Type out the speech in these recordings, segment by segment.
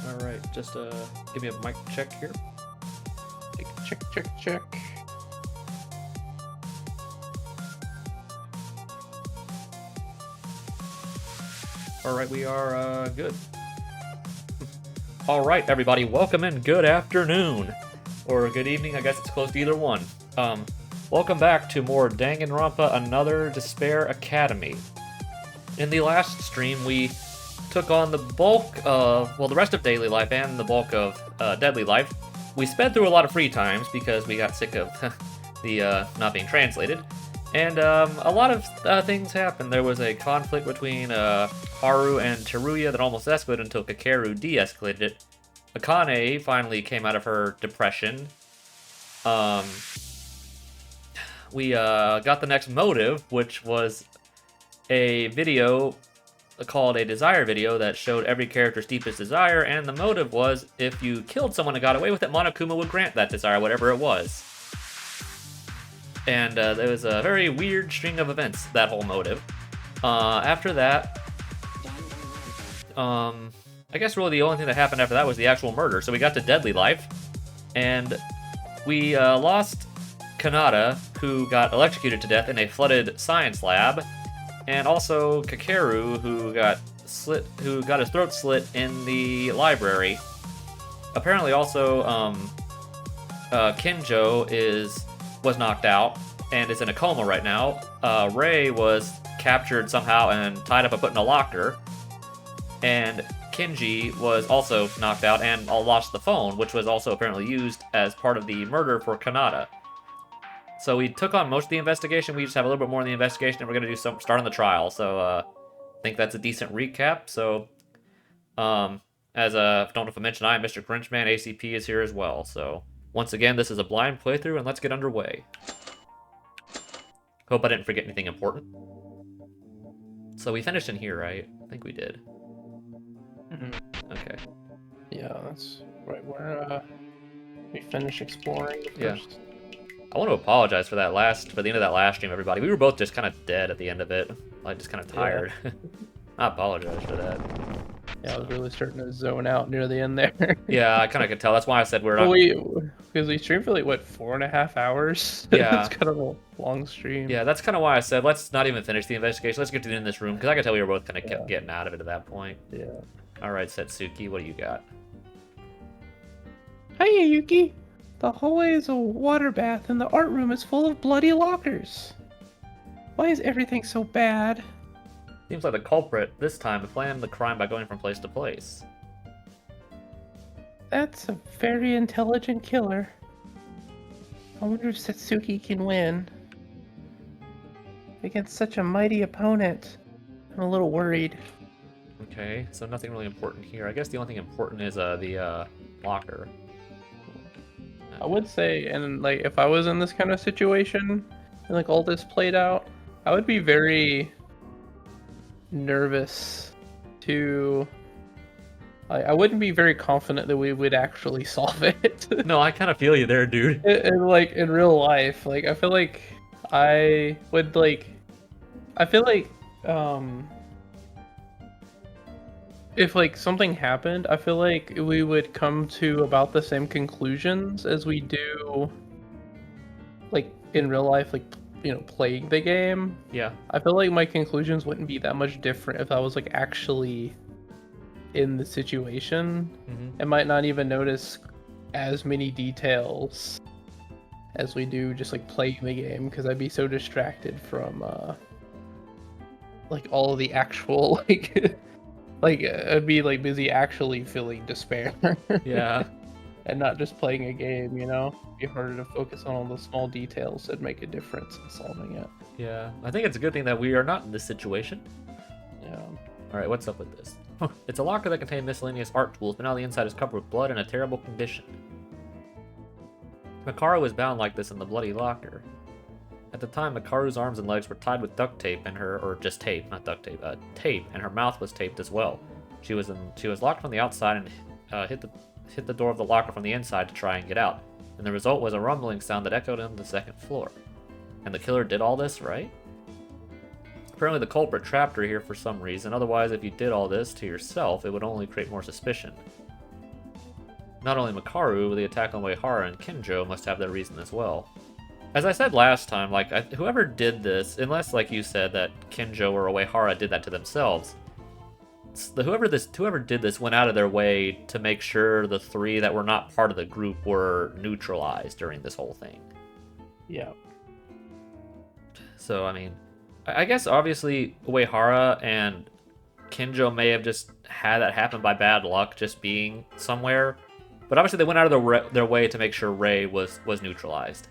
Alright, just give me a mic check here. Check. Alright, we are good. Alright, everybody, welcome in. Good afternoon. Or good evening, I guess it's close to either one. Welcome back to more Danganronpa Another Despair Academy. In the last stream, we took on the bulk of, well, the rest of daily life and the bulk of deadly life. We sped through a lot of free times because we got sick of the not being translated. And a lot of things happened. There was a conflict between Haru and Teruya that almost escalated until Kakeru de-escalated it. Akane finally came out of her depression. We got the next motive, which was a video called a desire video that showed every character's deepest desire, and the motive was if you killed someone and got away with it, Monokuma would grant that desire, whatever it was. And there was a very weird string of events, that whole motive. After that, I guess really the only thing that happened after that was the actual murder. So we got to deadly life, and we lost Kanata, who got electrocuted to death in a flooded science lab, and also Kakeru, who got his throat slit in the library. Apparently, also Kinjo was knocked out and is in a coma right now. Rei was captured somehow and tied up and put in a locker, and Kinji was also knocked out and lost the phone, which was also apparently used as part of the murder for Kanata. So we took on most of the investigation. We just have a little bit more in the investigation, and we're going to do start on the trial. So I think that's a decent recap. So I don't know if I mentioned, I am Mr. Grinchman. ACP is here as well. So once again, this is a blind playthrough, and let's get underway. Hope I didn't forget anything important. So we finished in here, right? I think we did. Mm-hmm. Okay. Yeah, that's right where we finished exploring first. Yeah. I want to apologize for the end of that last stream, everybody. We were both just kind of dead at the end of it. Like, just kind of tired. Yeah. I apologize for that. Yeah, I was really starting to zone out near the end there. Yeah, I kind of could tell. That's why I said we're not... Because we streamed for, like, what, 4.5 hours? Yeah. It's kind of a long stream. Yeah, that's kind of why I said, let's not even finish the investigation. Let's get to the end of this room, because I could tell we were both kind of kept getting out of it at that point. Yeah. All right, Setsuki, what do you got? Hiya, Yuki. The hallway is a water bath, and the art room is full of bloody lockers. Why is everything so bad? Seems like the culprit this time planned the crime by going from place to place. That's a very intelligent killer. I wonder if Setsuki can win. Against such a mighty opponent. I'm a little worried. Okay, so nothing really important here. I guess the only thing important is the locker. I would say, and like, if I was in this kind of situation, and like all this played out, I would be very nervous to... I wouldn't be very confident that we would actually solve it. No, I kind of feel you there, dude. Like, in real life, like, I feel like I would, like... I feel like, if, like, something happened, I feel like we would come to about the same conclusions as we do, like, in real life, like, you know, playing the game. Yeah. I feel like my conclusions wouldn't be that much different if I was, like, actually in the situation. Mm-hmm. I might not even notice as many details as we do just, like, playing the game, because I'd be so distracted from, like, all of the actual, like... Like, I'd be, like, busy actually feeling despair. Yeah. And not just playing a game, you know? It'd be harder to focus on all the small details that make a difference in solving it. Yeah. I think it's a good thing that we are not in this situation. Yeah. Alright, what's up with this? It's a locker that contained miscellaneous art tools, but now the inside is covered with blood in a terrible condition. Makaru was bound like this in the bloody locker. At the time, Makaru's arms and legs were tied with duct tape, and just tape, not duct tape, tape, and her mouth was taped as well. She was locked from the outside and hit the door of the locker from the inside to try and get out. And the result was a rumbling sound that echoed on the second floor. And the killer did all this, right? Apparently the culprit trapped her here for some reason, otherwise if you did all this to yourself, it would only create more suspicion. Not only Makaru, but the attack on Uehara and Kinjo must have their reason as well. As I said last time, like, whoever did this, unless, like you said, that Kinjo or Uehara did that to themselves, whoever did this went out of their way to make sure the 3 that were not part of the group were neutralized during this whole thing. Yeah. So, I mean, I guess obviously Uehara and Kinjo may have just had that happen by bad luck, just being somewhere. But obviously they went out of their way to make sure Rei was neutralized.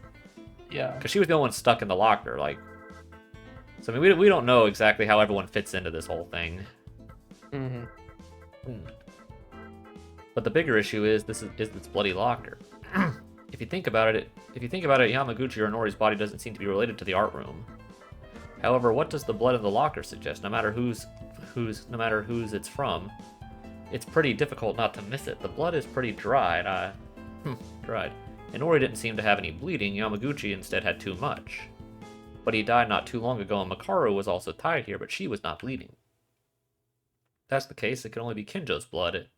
Yeah. Because she was the only one stuck in the locker, like... So, I mean, we don't know exactly how everyone fits into this whole thing. Mm-hmm. But the bigger issue is this bloody locker. If you think about it, Yamaguchi or Nori's body doesn't seem to be related to the art room. However, what does the blood in the locker suggest? No matter whose it's from, it's pretty difficult not to miss it. The blood is pretty dried. Dried. And Nori didn't seem to have any bleeding. Yamaguchi instead had too much. But he died not too long ago, and Makaru was also tied here, but she was not bleeding. If that's the case, it could only be Kinjo's blood.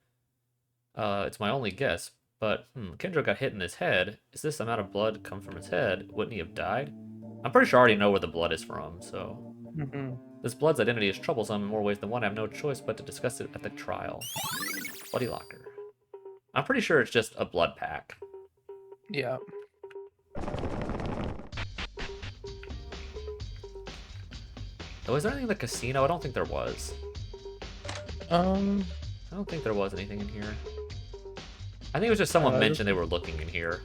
It's my only guess. But, Kinjo got hit in his head. Is this amount of blood come from his head? Wouldn't he have died? I'm pretty sure I already know where the blood is from, so... This blood's identity is troublesome in more ways than one. I have no choice but to discuss it at the trial. Bloody locker. I'm pretty sure it's just a blood pack. Yeah. Oh, is there anything in the casino? I don't think there was. I don't think there was anything in here. I think it was just someone mentioned they were looking in here.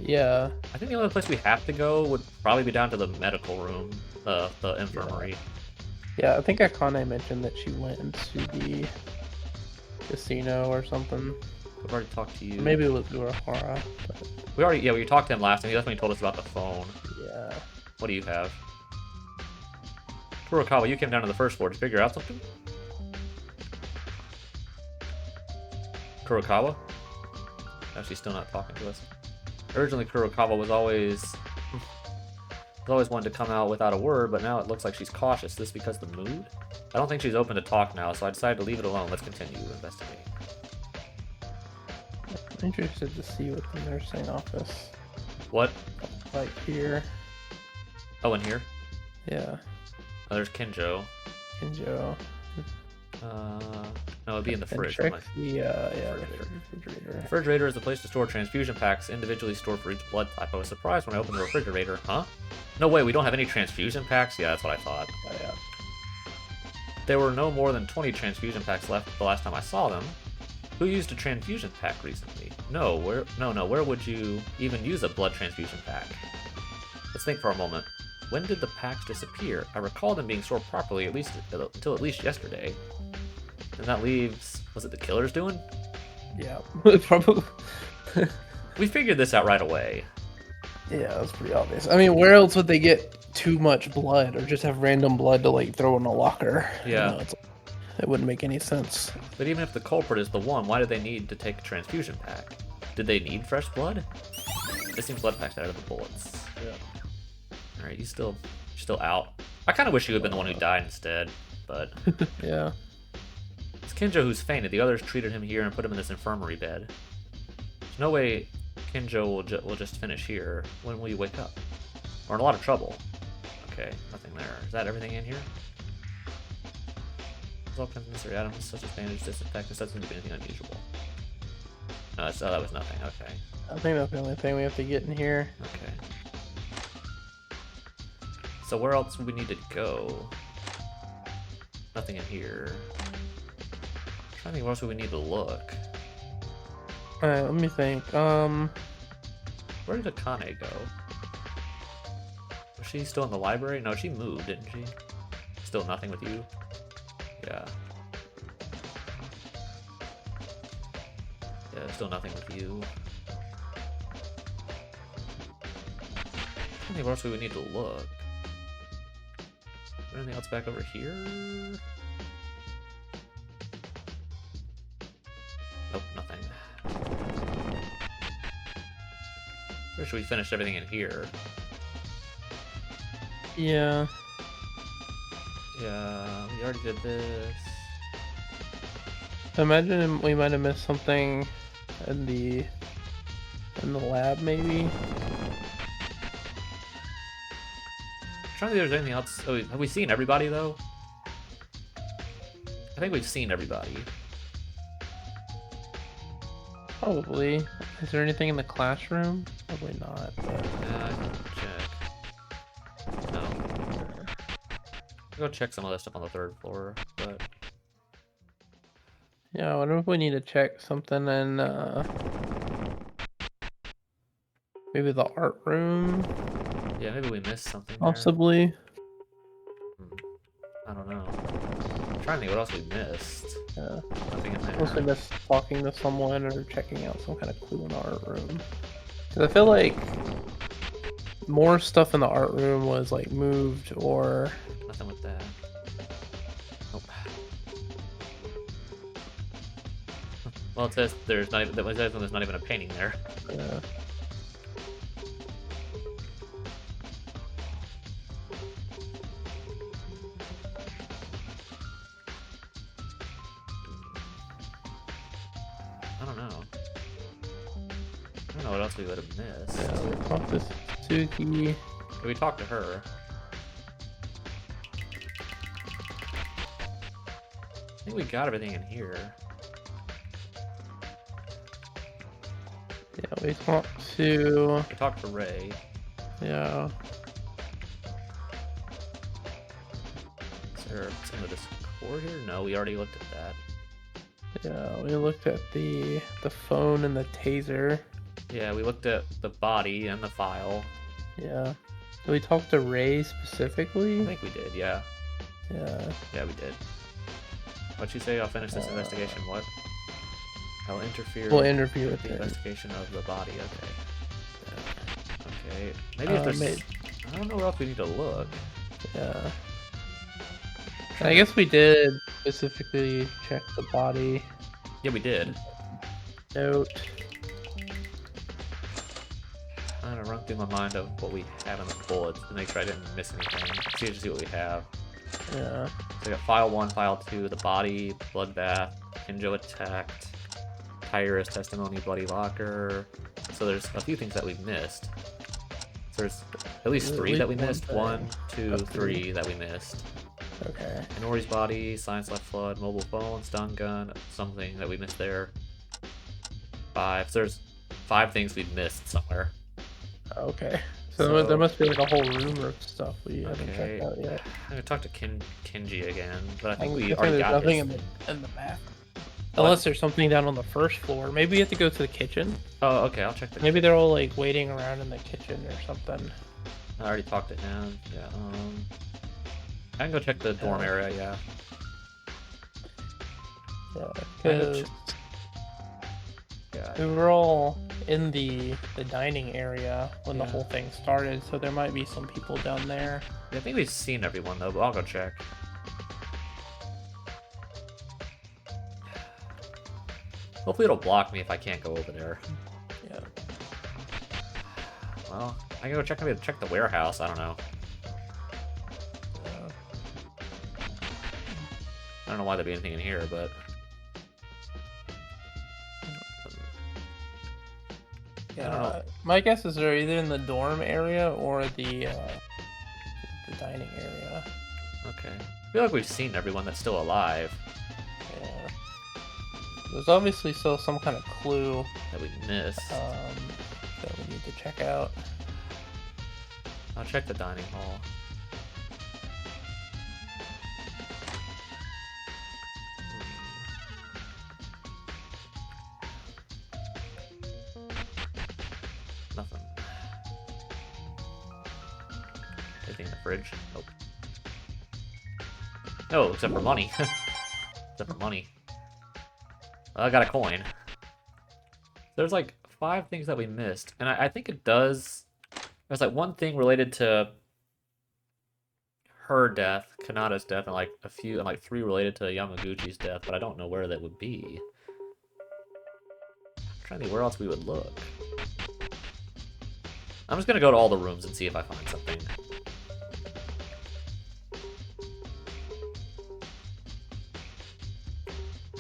Yeah. I think the only place we have to go would probably be down to the medical room, the infirmary. Yeah, I think Akane mentioned that she went into the casino or something. I've already talked to you. Maybe it was Uehara. But... we talked to him last time. That's when he told us about the phone. Yeah. What do you have? Kurokawa, you came down to the first floor to figure out something? Kurokawa? No, she's still not talking to us. Originally, Kurokawa was always wanted to come out without a word, but now it looks like she's cautious. Is this because of the mood? I don't think she's open to talk now, so I decided to leave it alone. Let's continue investigating. I'm interested to see what the nursing office. What? Like here. Oh, in here? Yeah. Oh, there's Kinjo. Kinjo. No, it'd be in the fridge. The refrigerator. The refrigerator is the place to store transfusion packs, individually stored for each blood type. I was surprised when I opened the refrigerator. Huh? No way, we don't have any transfusion packs? Yeah, that's what I thought. Oh, yeah. There were no more than 20 transfusion packs left the last time I saw them. Who used a transfusion pack recently? No, where would you even use a blood transfusion pack? Let's think for a moment. When did the packs disappear? I recall them being stored properly until at least yesterday. And that leaves... Was it the killer's doing? Yeah, probably. We figured this out right away. Yeah, that's pretty obvious. I mean, where else would they get too much blood or just have random blood to like throw in a locker? Yeah. You know, it wouldn't make any sense. But even if the culprit is the one, why did they need to take a transfusion pack? Did they need fresh blood? Missing blood packs out of the bullets. Yeah. Alright, you're still out. I kind of wish you had been the one who died instead, but... Yeah. It's Kinjo who's fainted. The others treated him here and put him in this infirmary bed. There's no way Kinjo will just finish here. When will you wake up? We're in a lot of trouble. Okay, nothing there. Is that everything in here? There's all kinds of mystery items, such as bandage, disinfectant. Doesn't seem to be anything unusual. No, that was nothing. Okay. I think that's the only thing we have to get in here. Okay. So where else would we need to go? Nothing in here. I'm trying to think where else would we need to look. Alright, let me think. Where did Akane go? Was she still in the library? No, she moved, didn't she? Still nothing with you? Yeah. Yeah, still nothing with you. I think where else we would need to look. Is there anything else back over here? Nope, nothing. Pretty sure we finished everything in here. Yeah. Yeah, we already did this. Imagine we might have missed something in the lab, maybe. I'm trying to think if there's anything else. Oh, have we seen everybody though? I think we've seen everybody. Probably. Is there anything in the classroom? Probably not. But... Yeah, I can check. No. I'll go check some other stuff on the 3rd floor, but yeah, I wonder if we need to check something in maybe the art room. yeah, maybe we missed something Possibly. there. I don't know. I'm trying to think what else we missed. Yeah. Nothing in there. Mostly missed talking to someone or checking out some kind of clue in the art room. Because I feel like more stuff in the art room was like moved or... Nothing with that. Nope. Well, it says there's not even, there's not even a painting there. Yeah. I don't know. I don't know what else we would have missed. Yeah, we talked to Suki. We talked to her. I think we got everything in here. Yeah, we talked to... We talked to Ray. Yeah. Is there some of this Discord here? No, we already looked at that. Yeah, we looked at the phone and the taser. Yeah, we looked at the body and the file. Yeah. Did we talk to Ray I specifically? think we did, yeah. Yeah. Yeah, we did. What'd you say? I'll finish this investigation. What? I'll interfere. We'll interfere with with the it. investigation of the body. Okay. Okay. Maybe if there's. I don't know where else we need to look. Yeah. I guess we did specifically check the body. Yeah, we did. Note. I'm gonna run through my mind of what we have in the bullets to make sure I didn't miss anything. See what we have. Yeah. So we got file 1, file 2, the body, bloodbath, Kinjo attacked, Tyrus testimony, bloody locker. So there's a few things that we've missed. So there's at least 3 that we missed. 1, 2, 3 that we missed. Okay. Inori's body, science left flood, mobile phone, stun gun, something that we missed there. 5. So there's 5 things we've missed somewhere. Okay. So there must be like a whole room of stuff we haven't Okay. checked out yet. I'm gonna talk to Kenji again, but I think we There's already got nothing this. in the map. Unless there's something down on the first floor. Maybe we have to go to the kitchen. Oh, okay, I'll check the. Maybe they're all like waiting around in the kitchen or something. I already talked to him. Yeah. I can go check the dorm area. Yeah. Yeah. I can go Because Yeah. we were all in the dining area when the Yeah. whole thing started, so there might be some people down there. I think we've seen everyone though, but I'll go check. Hopefully it'll block me if I can't go over there. Yeah. Well, I can go check. Maybe check the warehouse. I don't know. I don't know why there'd be anything in here, but. I don't know. My guess is they're either in the dorm area or the dining area. Okay. I feel like we've seen everyone that's still alive Yeah. There's obviously still some kind of clue that we missed. that we need to check out. I'll check the dining hall. Nothing. Anything in the fridge? Nope. No, except for money. Except for money. I got a coin. There's like 5 things that we missed, and I think it does. There's like one thing related to her death, Kanata's death, and like a few, and like 3 related to Yamaguchi's death, but I don't know where that would be. I'm trying to think where else we would look. I'm just gonna go to all the rooms and see if I find something.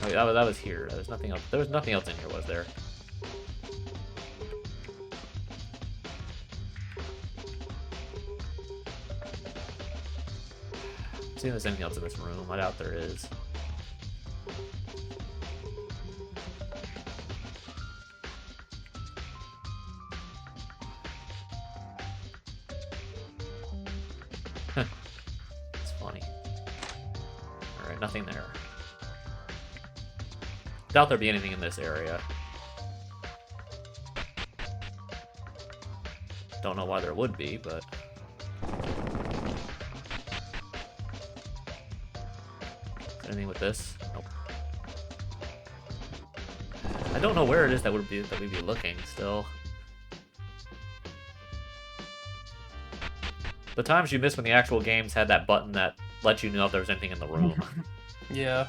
Oh, that was here. There's nothing else. There was nothing else in here, was there? See if there's anything else in this room. I doubt there is. It's funny. Alright, nothing there. Doubt there'd be anything in this area. Don't know why there would be, but... Anything with this? Nope. I don't know where it is that we'd be looking still. The times you missed when the actual games had that button that let you know if there was anything in the room. Yeah.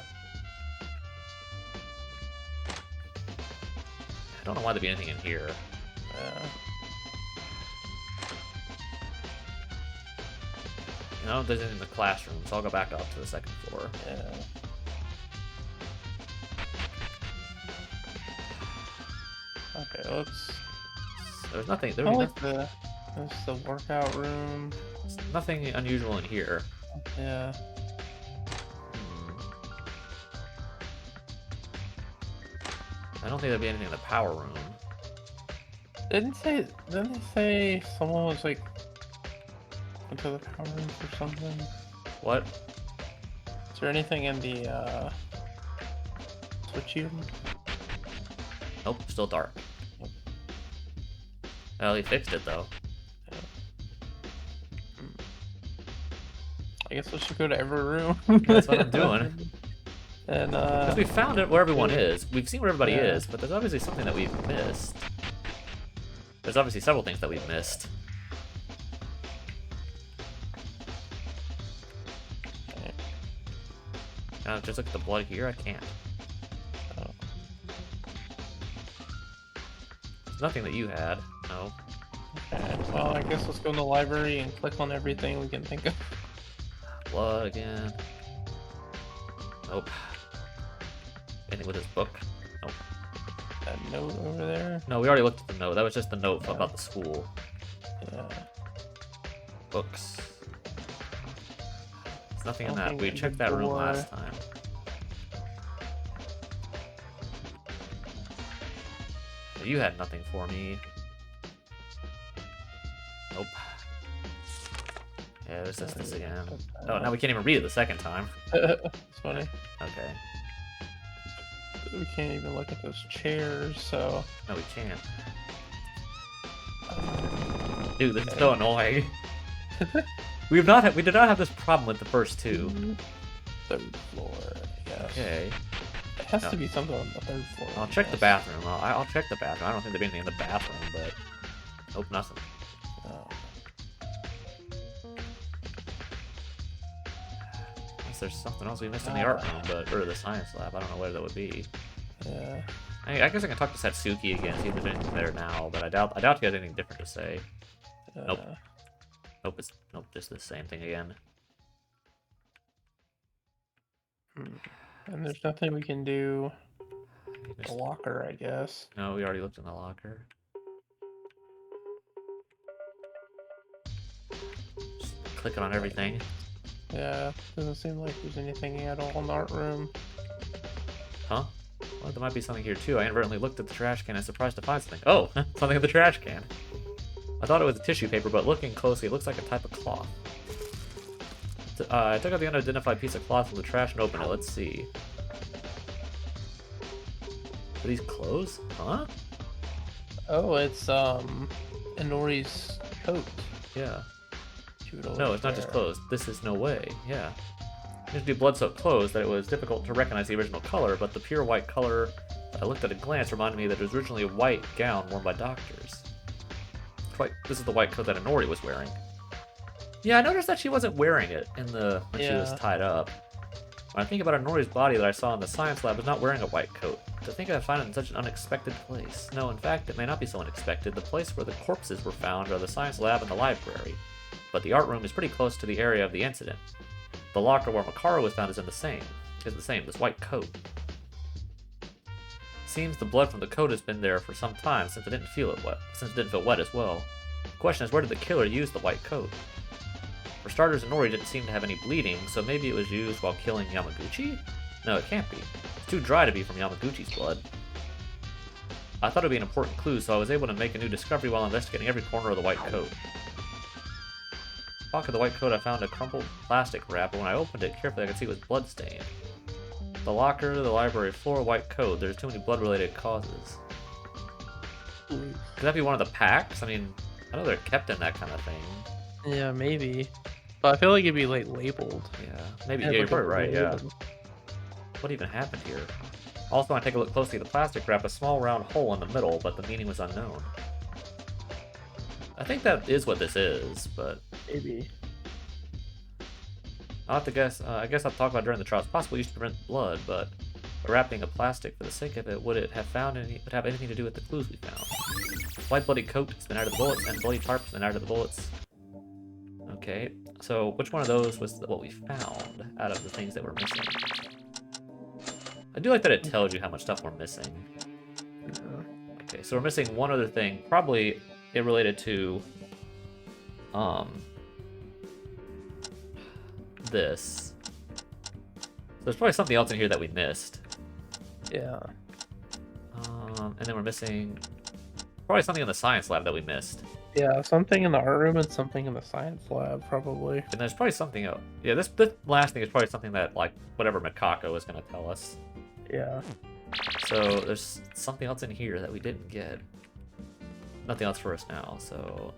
I don't know why there'd be anything in here. You know, there's anything in the classroom, so I'll go back up to the second floor. Yeah. Okay, let's... There's nothing... There's the workout room. Nothing unusual in here. Yeah. I don't think there'd be anything in the power room. Didn't they say someone was like into the power room or something? What? Is there anything in the switch room? Nope, still dark. Well, he fixed it though. I guess I should go to every room. That's what I'm doing. And because we found it where everyone is. We've seen where everybody is, but there's obviously something that we've missed. There's obviously several things that we've missed. Just look at the blood here. I can't. Oh. There's nothing that you had. No. Okay, well, I guess let's go in the library and click on everything we can think of. Blood again. Nope. Anything with this book? Nope. That note over there? No, we already looked at the note. That was just the note about the school. Yeah. Books. There's nothing in that. We checked that room last time. You had nothing for me. Nope. Yeah, there's this again. Oh, now we can't even read it the second time. It's funny. Okay. We can't even look at those chairs, so... No, we can't. Dude, this is so annoying. We did not have this problem with the first two. Third floor, yes. Okay. It has to be something on the third floor. I'll check the bathroom. I'll check the bathroom. I don't think there'd be anything in the bathroom, but... Nope, nothing. Oh. Unless there's something else we missed in the art room, or the science lab. I don't know where that would be. Yeah. I guess I can talk to Satsuki again, see if there's anything there now, but I doubt he has anything different to say. Nope. Nope, nope, just the same thing again. And there's nothing we can do. The locker, I guess. No, we already looked in the locker. Just clicking on everything. Yeah, doesn't seem like there's anything at all in the art room. Huh? Well, there might be something here too. I inadvertently looked at the trash can and was surprised to find something. Oh, something in the trash can. I thought it was a tissue paper, but looking closely, it looks like a type of cloth. I took out the unidentified piece of cloth from the trash and opened it. Let's see. Are these clothes? Huh? Oh, it's Inori's coat. Yeah. No, it's not just clothes. This is no way. Yeah. There's to be blood-soaked clothes that it was difficult to recognize the original color, but the pure white color that I looked at a glance reminded me that it was originally a white gown worn by doctors. This is the white coat that Inori was wearing. Yeah, I noticed that she wasn't wearing it when she was tied up. When I think about Inori's body that I saw in the science lab, was not wearing a white coat. To think I'd find it in such an unexpected place. No, in fact, it may not be so unexpected. The place where the corpses were found are the science lab and the library. But the art room is pretty close to the area of the incident. The locker where Makara was found is the same, this white coat. seems the blood from the coat has been there for some time since it didn't feel wet as well. The question is, where did the killer use the white coat? For starters, Inori didn't seem to have any bleeding, so maybe it was used while killing Yamaguchi? No, it can't be. It's too dry to be from Yamaguchi's blood. I thought it would be an important clue, so I was able to make a new discovery while investigating every corner of the white coat. In the pocket of the white coat, I found a crumpled plastic wrap, and when I opened it carefully, I could see it was blood-stained. The locker, the library floor, white coat. There's too many blood-related causes. Could that be one of the packs? I mean, I know they're kept in that kind of thing. Yeah, maybe. But I feel like it'd be like labeled. Yeah, maybe. Yeah, you're probably right. Yeah. What even happened here? Also, when I take a look closely at the plastic wrap, a small round hole in the middle, but the meaning was unknown. I think that is what this is, but maybe. I'll have to guess. I guess I'll talk about it during the trial. It's possible used to prevent blood, but wrapping a plastic for the sake of it, would have anything to do with the clues we found? White bloody coat has been out of the bullets, and bloody tarp has been out of the bullets. Okay, so which one of those was what we found out of the things that were missing? I do like that it tells you how much stuff we're missing. Okay, so we're missing one other thing. Probably it related to this. There's probably something else in here that we missed. Yeah. And then we're missing probably something in the science lab that we missed. Yeah, something in the art room and something in the science lab, probably. And there's probably something else. Yeah, this last thing is probably something that, like, whatever Mikako is going to tell us. Yeah. So there's something else in here that we didn't get. Nothing else for us now, so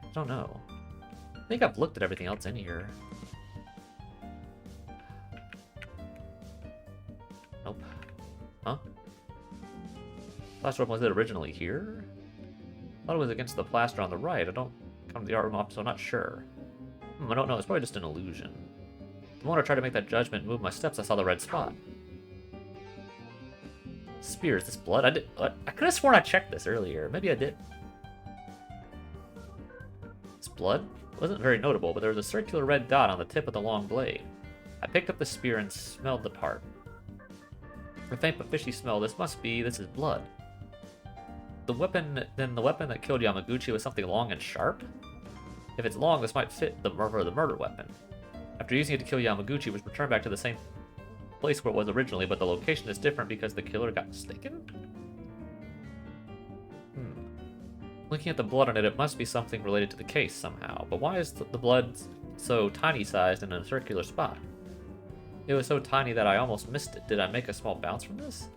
I don't know. I think I've looked at everything else in here. Nope. Huh? Plaster was it originally here? I thought it was against the plaster on the right. I don't come to the art room often, so I'm not sure. I don't know. It's probably just an illusion. The moment I tried to make that judgment and move my steps, I saw the red spot. Spear, is this blood? I could have sworn I checked this earlier. Maybe I did. It's blood? It wasn't very notable, but there was a circular red dot on the tip of the long blade. I picked up the spear and smelled the part. For a faint but fishy smell, this is blood. The weapon that killed Yamaguchi was something long and sharp? If it's long, this might fit the murder weapon. After using it to kill Yamaguchi, it was returned back to the same place where it was originally, but the location is different because the killer got mistaken? Looking at the blood on it, it must be something related to the case somehow. But why is the blood so tiny-sized in a circular spot? It was so tiny that I almost missed it. Did I make a small bounce from this?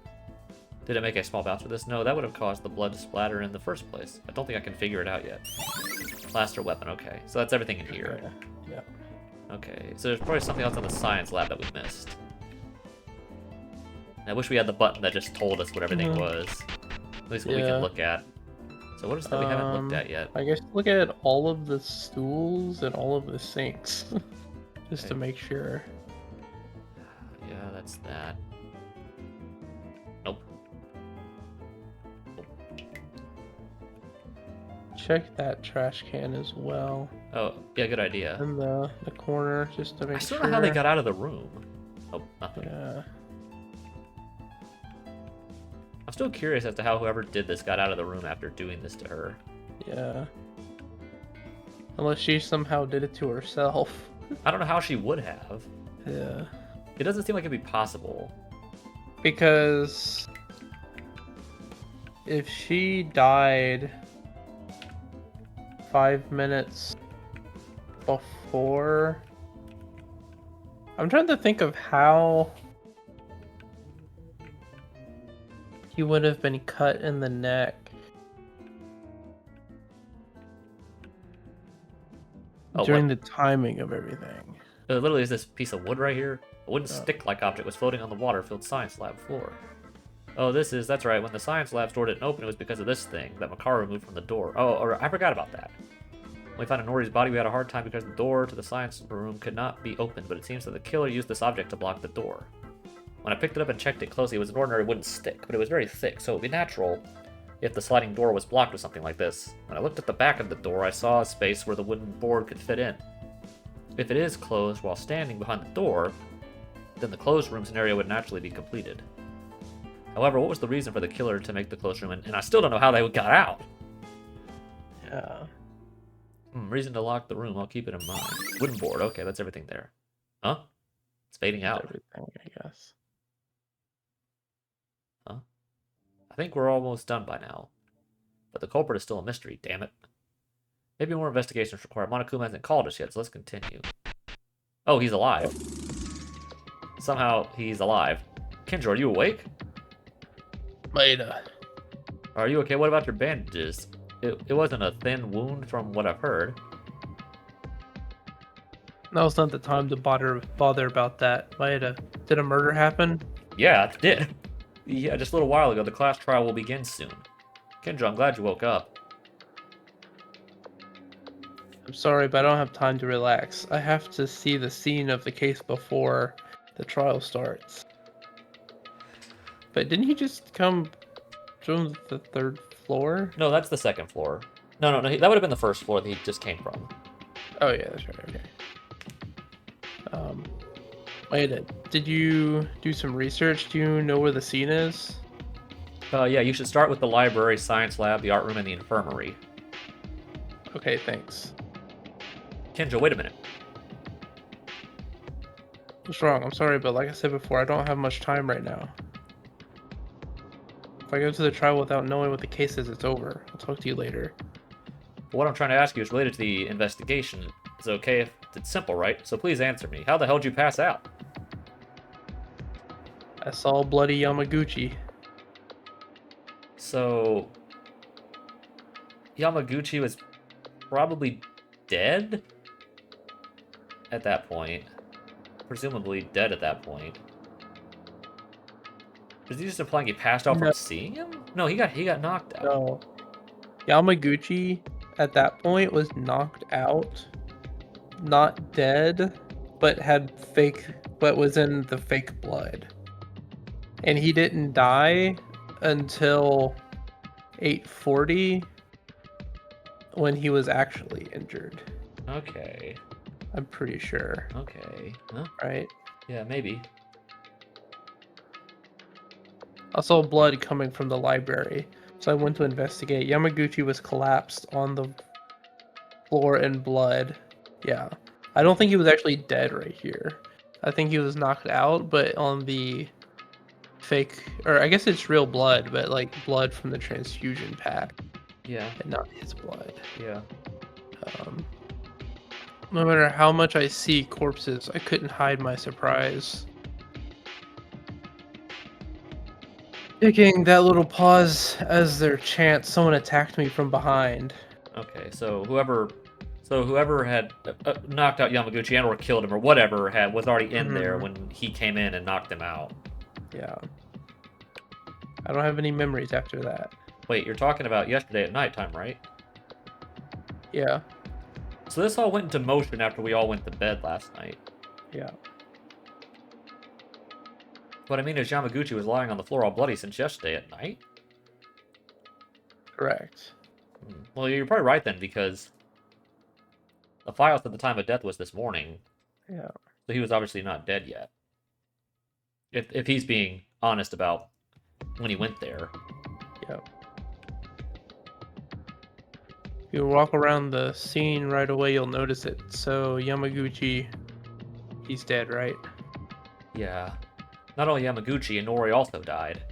Did it make a small bounce for this? No, that would have caused the blood to splatter in the first place. I don't think I can figure it out yet. Blaster weapon, okay. So that's everything in here. Yeah. Okay, so there's probably something else in the science lab that we missed. And I wish we had the button that just told us what everything was. At least what we can look at. So what is that we haven't looked at yet? I guess look at all of the stools and all of the sinks. Just to make sure. Yeah, that's that. Nope. Check that trash can as well. Oh, yeah, good idea. In the corner, just to make sure. I still don't know how they got out of the room. Oh, nothing. Yeah. I'm still curious as to how whoever did this got out of the room after doing this to her. Yeah. Unless she somehow did it to herself. I don't know how she would have. Yeah. It doesn't seem like it'd be possible. Because if she died 5 minutes before... I'm trying to think of how he would have been cut in the neck. During the timing of everything. There literally is this piece of wood right here. A wooden stick-like object was floating on the water-filled science lab floor. Oh, that's right. When the science lab door didn't open, it was because of this thing that Makaru removed from the door. Oh, I forgot about that. When we found Inori's body, we had a hard time because the door to the science room could not be opened, but it seems that the killer used this object to block the door. When I picked it up and checked it closely, it was an ordinary wooden stick, but it was very thick, so it would be natural if the sliding door was blocked with something like this. When I looked at the back of the door, I saw a space where the wooden board could fit in. If it is closed while standing behind the door, then the closed room scenario would naturally be completed. However, what was the reason for the killer to make the closed room? And I still don't know how they got out. Yeah. Reason to lock the room. I'll keep it in mind. Wooden board. Okay, that's everything there. Huh? It's fading out. Everything, I guess. Huh? I think we're almost done by now. But the culprit is still a mystery, damn it. Maybe more investigations required. Monokuma hasn't called us yet, so let's continue. Oh, he's alive. Somehow he's alive. Kendra, are you awake? Maeda. Are you okay? What about your bandages? It wasn't a thin wound from what I've heard. Now's not the time to bother about that. Maeda, did a murder happen? Yeah, it did. Yeah, just a little while ago. The class trial will begin soon. Kendra, I'm glad you woke up. I'm sorry, but I don't have time to relax. I have to see the scene of the case before the trial starts. But didn't he just come from the 3rd floor? No, that's the 2nd floor. No, that would have been the 1st floor that he just came from. Oh yeah, that's right. Okay. Maeda, did you do some research? Do you know where the scene is? Yeah, you should start with the library, science lab, the art room, and the infirmary. Okay, thanks. Kendra, wait a minute. What's wrong? I'm sorry, but like I said before, I don't have much time right now. If I go to the trial without knowing what the case is, it's over. I'll talk to you later. What I'm trying to ask you is related to the investigation. It's okay if it's simple, right? So please answer me. How the hell did you pass out? I saw bloody Yamaguchi. So... Yamaguchi was probably dead? At that point. Presumably dead at that point. Is he just implying he passed out from seeing him? No, he got knocked out. No. Yamaguchi, at that point, was knocked out. Not dead, but was in the fake blood. And he didn't die until 8:40 when he was actually injured. Okay. I'm pretty sure. Okay. Huh? Right? Yeah, maybe. I saw blood coming from the library, so I went to investigate. Yamaguchi was collapsed on the floor in blood. Yeah. I don't think he was actually dead right here. I think he was knocked out, but on the fake, or I guess it's real blood, but like blood from the transfusion pack. Yeah. And not his blood. Yeah. No matter how much I see corpses, I couldn't hide my surprise. Taking that little pause as their chance, someone attacked me from behind. Okay, so whoever had knocked out Yamaguchi and or killed him or whatever was already in there when he came in and knocked him out. Yeah. I don't have any memories after that. Wait, you're talking about yesterday at nighttime, right? Yeah. So this all went into motion after we all went to bed last night. Yeah. What I mean is Yamaguchi was lying on the floor all bloody since yesterday at night? Correct. Well, you're probably right then, because the file said the time of death was this morning. Yeah. So he was obviously not dead yet. If he's being honest about when he went there. Yep. If you walk around the scene right away, you'll notice it. So Yamaguchi, he's dead, right? Yeah. Not only Yamaguchi, Inori also died.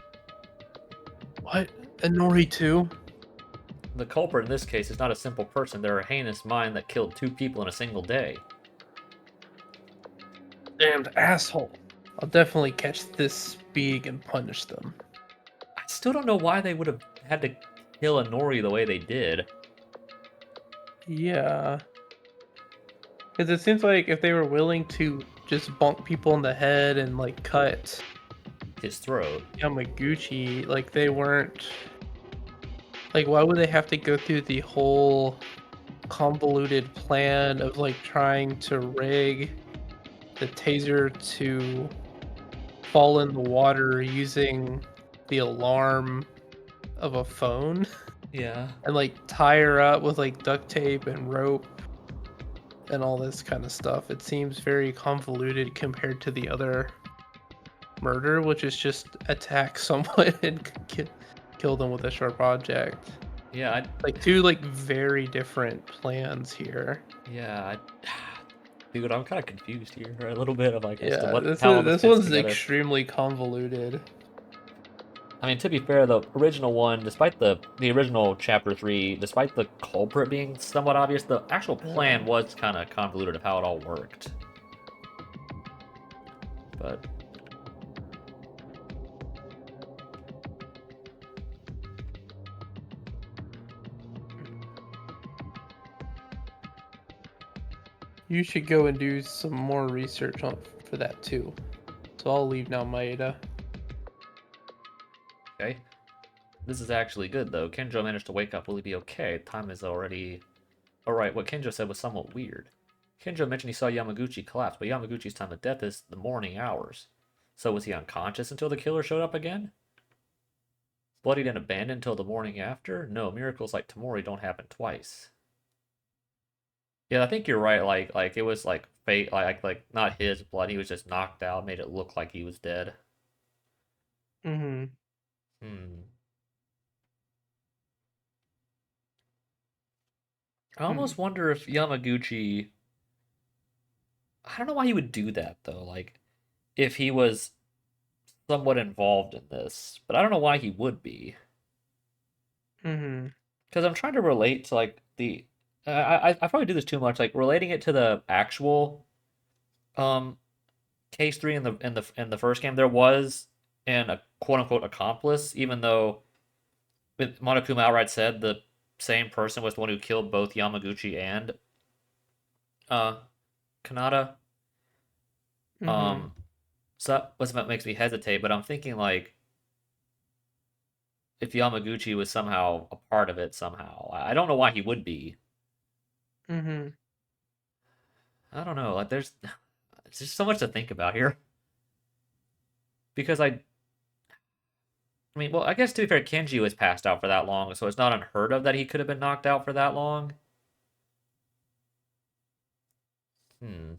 What? Inori too? The culprit in this case is not a simple person. They're a heinous mind that killed 2 people in a single day. Damned asshole. I'll definitely catch this being and punish them. I still don't know why they would have had to kill Inori the way they did. Yeah. Because it seems like if they were willing to just bonk people in the head and like cut His throat. Yamaguchi, like they weren't... Like, why would they have to go through the whole convoluted plan of like trying to rig the taser to fall in the water using the alarm of a phone? Yeah. And like tie her up with like duct tape and rope and all this kind of stuff. It seems very convoluted compared to the other murder, which is just attack someone and kill them with a sharp object. Yeah, Like two like very different plans here. yeah, dude, I'm kind of confused here a little bit of like as to Yeah, how all this this fits one's together. extremely convoluted. I mean, to be fair, the original one, despite the original chapter 3, despite the culprit being somewhat obvious, the actual plan was kind of convoluted of how it all worked. But You should go and do some more research on for that too. So I'll leave now, Maeda. okay, this is actually good though. Kenjo managed to wake up. Will he be okay? Time is already. All right, what Kenjo said was somewhat weird. Kenjo mentioned he saw Yamaguchi collapse, but Yamaguchi's time of death is the morning hours. So was he unconscious until the killer showed up again? Bloodied and abandoned until the morning after? No, miracles like Tamori don't happen twice. Yeah, I think you're right. Like it was like fate, like not his blood. He was just knocked out, made it look like he was dead. Mm-hmm. Hmm. I almost wonder if Yamaguchi. I don't know why he would do that though. Like if he was somewhat involved in this, but I don't know why he would be. Mm-hmm. Because I'm trying to relate to like the. I probably do this too much. Like relating it to the actual um case three in the first game, there was an a quote unquote accomplice, even though Monokuma outright said the same person was the one who killed both Yamaguchi and uh Kanata. Mm-hmm. Um, so that was what makes me hesitate. But I'm thinking like if Yamaguchi was somehow a part of it somehow, I don't know why he would be. Mm-hmm. I don't know. Like there's just so much to think about here because I mean, well, I guess to be fair, Kenji was passed out for that long, so it's not unheard of that he could have been knocked out for that long. Hmm.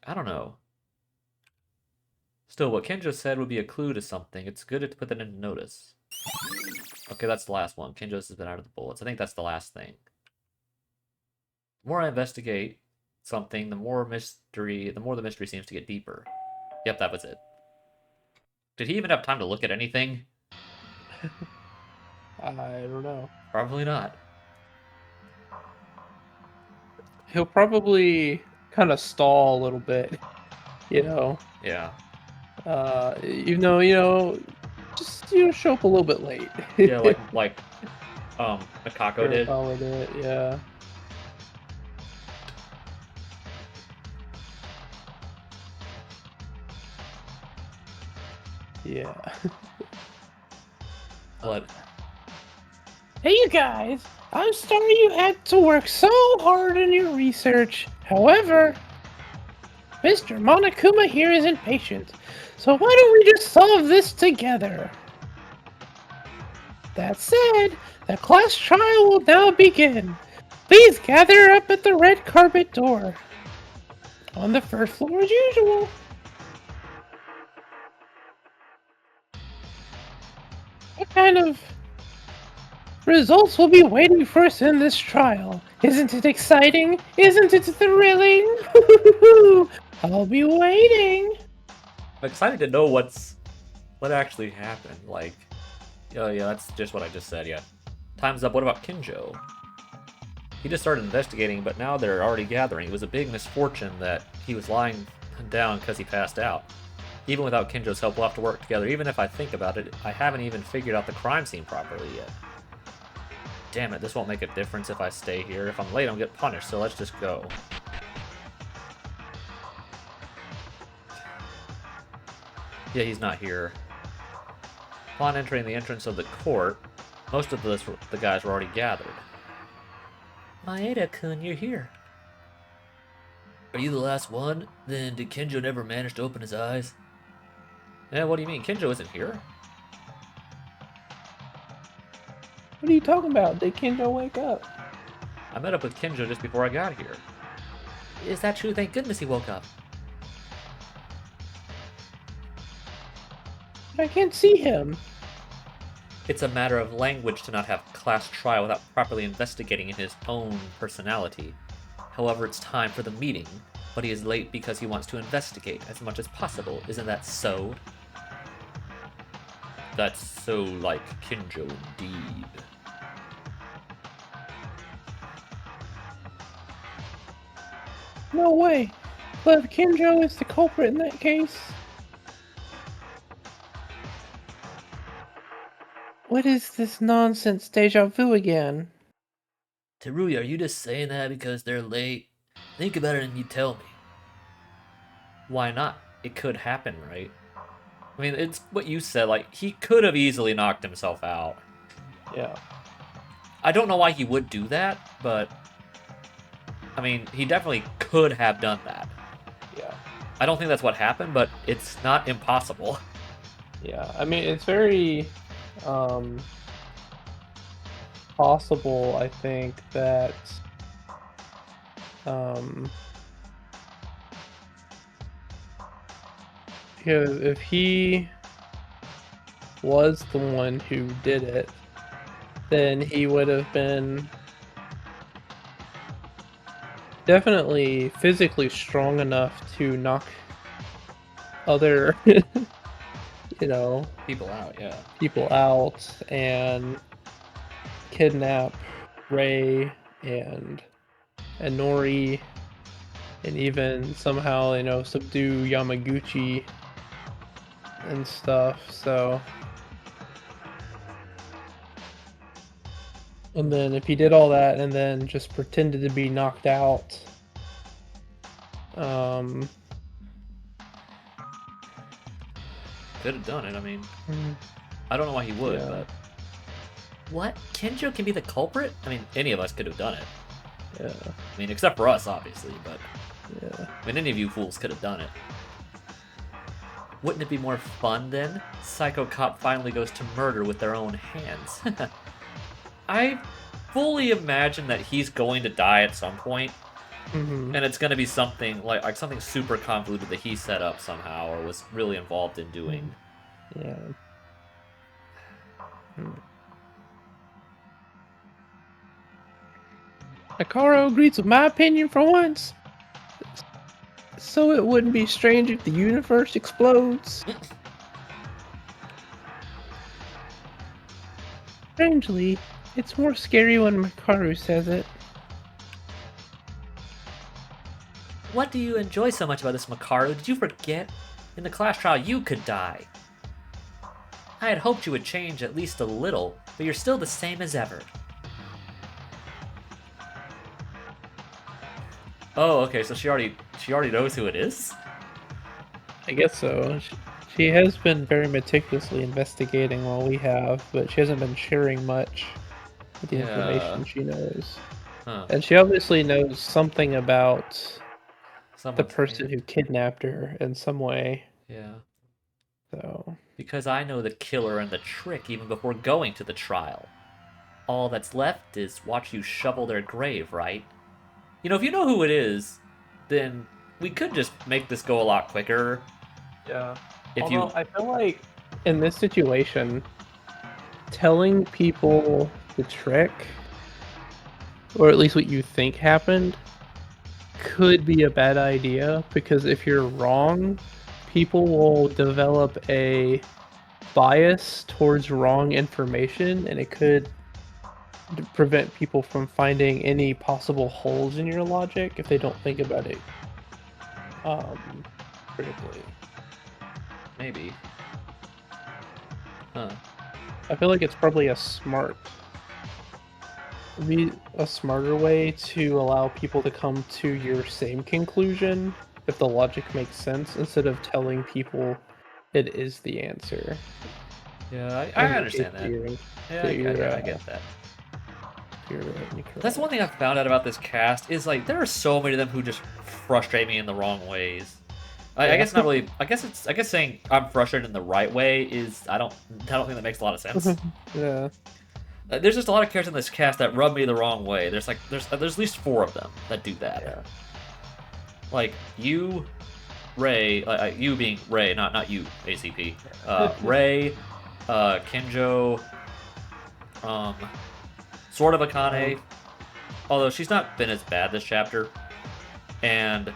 I don't know. Still, what Kenjo said would be a clue to something. It's good to put that into notice. Okay, that's the last one. Kenjo's has been out of the bullets. I think that's the last thing. The more I investigate something, the more the mystery seems to get deeper. Yep, that was it. Did he even have time to look at anything? I don't know. Probably not. He'll probably kind of stall a little bit, you know. Yeah. Even though just show up a little bit late. Yeah, like Mikako Sure, did. followed it. Yeah. Yeah. But Hey, you guys! I'm sorry you had to work so hard in your research. However, Mr. Monokuma here is impatient, so why don't we just solve this together? That said, the class trial will now begin. Please gather up at the red carpet door. On the first floor as usual. What kind of results will be waiting for us in this trial? Isn't it exciting? Isn't it thrilling? I'll be waiting. I'm excited to know what actually happened. Like, oh yeah, that's just what I just said. Yeah, time's up. What about Kinjo? He just started investigating, but now they're already gathering. It was a big misfortune that he was lying down because he passed out. Even without Kinjo's help, we'll have to work together. Even if I think about it, I haven't even figured out the crime scene properly yet. Damn it, this won't make a difference if I stay here. If I'm late, I'll get punished, so let's just go. Yeah, he's not here. Upon entering the entrance of the court, most of the guys were already gathered. Maeda-kun, you're here. Are you the last one? Then did Kinjo never manage to open his eyes? Yeah, what do you mean? Kinjo isn't here? What are you talking about? Did Kinjo wake up? I met up with Kinjo just before I got here. Is that true? Thank goodness he woke up. I can't see him. It's a matter of language to not have class trial without properly investigating in his own personality. However, it's time for the meeting, but he is late because he wants to investigate as much as possible. Isn't that so? That's so like Kinjo indeed. No way. But Kinjo is the culprit in that case. What is this nonsense deja vu again? Teruya, are you just saying that because they're late? Think about it and you tell me. Why not? It could happen, right? I mean, it's what you said, like, he could have easily knocked himself out. Yeah. I don't know why he would do that, but... I mean, he definitely could have done that. Yeah. I don't think that's what happened, but it's not impossible. Yeah. I mean, it's very possible, I think, that because if he was the one who did it, then he would have been definitely physically strong enough to knock other, People out, yeah. people out and kidnap Ray and Nori and even somehow, subdue Yamaguchi and stuff, so... And then if he did all that and then just pretended to be knocked out, Could have done it, I mean... I don't know why he would, yeah. but... What? Kinjo can be the culprit? I mean, any of us could have done it. Yeah. I mean, except for us, obviously, but... Yeah. I mean, any of you fools could have done it. Wouldn't it be more fun, then? Psycho Cop finally goes to murder with their own hands. I fully imagine that he's going to die at some point, and it's going to be something like something super convoluted that he set up somehow or was really involved in doing. Yeah. Akaro agrees with my opinion for once. So it wouldn't be strange if the universe explodes. Strangely, it's more scary when Makaru says it. What do you enjoy so much about this, Makaru? Did you forget? In the class trial, you could die. I had hoped you would change at least a little, but you're still the same as ever. Oh, okay, so she already knows who it is? I guess so. She has been very meticulously investigating while we have, but she hasn't been sharing much with the information she knows. Huh. And she obviously knows something about Someone's the person name. who kidnapped her in some way. Yeah. So... Because I know the killer and the trick even before going to the trial. All that's left is watch you shovel their grave, right? You know, if you know who it is, then we could just make this go a lot quicker. Yeah. If Although I feel like in this situation, telling people the trick, or at least what you think happened, could be a bad idea, because if you're wrong, people will develop a bias towards wrong information, and it could prevent people from finding any possible holes in your logic if they don't think about it critically. Maybe. Huh. I feel like it's probably a smarter way to allow people to come to your same conclusion if the logic makes sense, instead of telling people it is the answer. Yeah, I understand that. I get that. That's one thing I've found out about this cast is like there are so many of them who just frustrate me in the wrong ways. I guess not really. I guess saying I'm frustrated in the right way is I don't think that makes a lot of sense. Yeah. There's just a lot of characters in this cast that rub me the wrong way. There's at least 4 of them that do that. Yeah. Like you, Ray, you being Ray, not you, ACP. Ray, Kinjo, sort of Akane, although she's not been as bad this chapter, and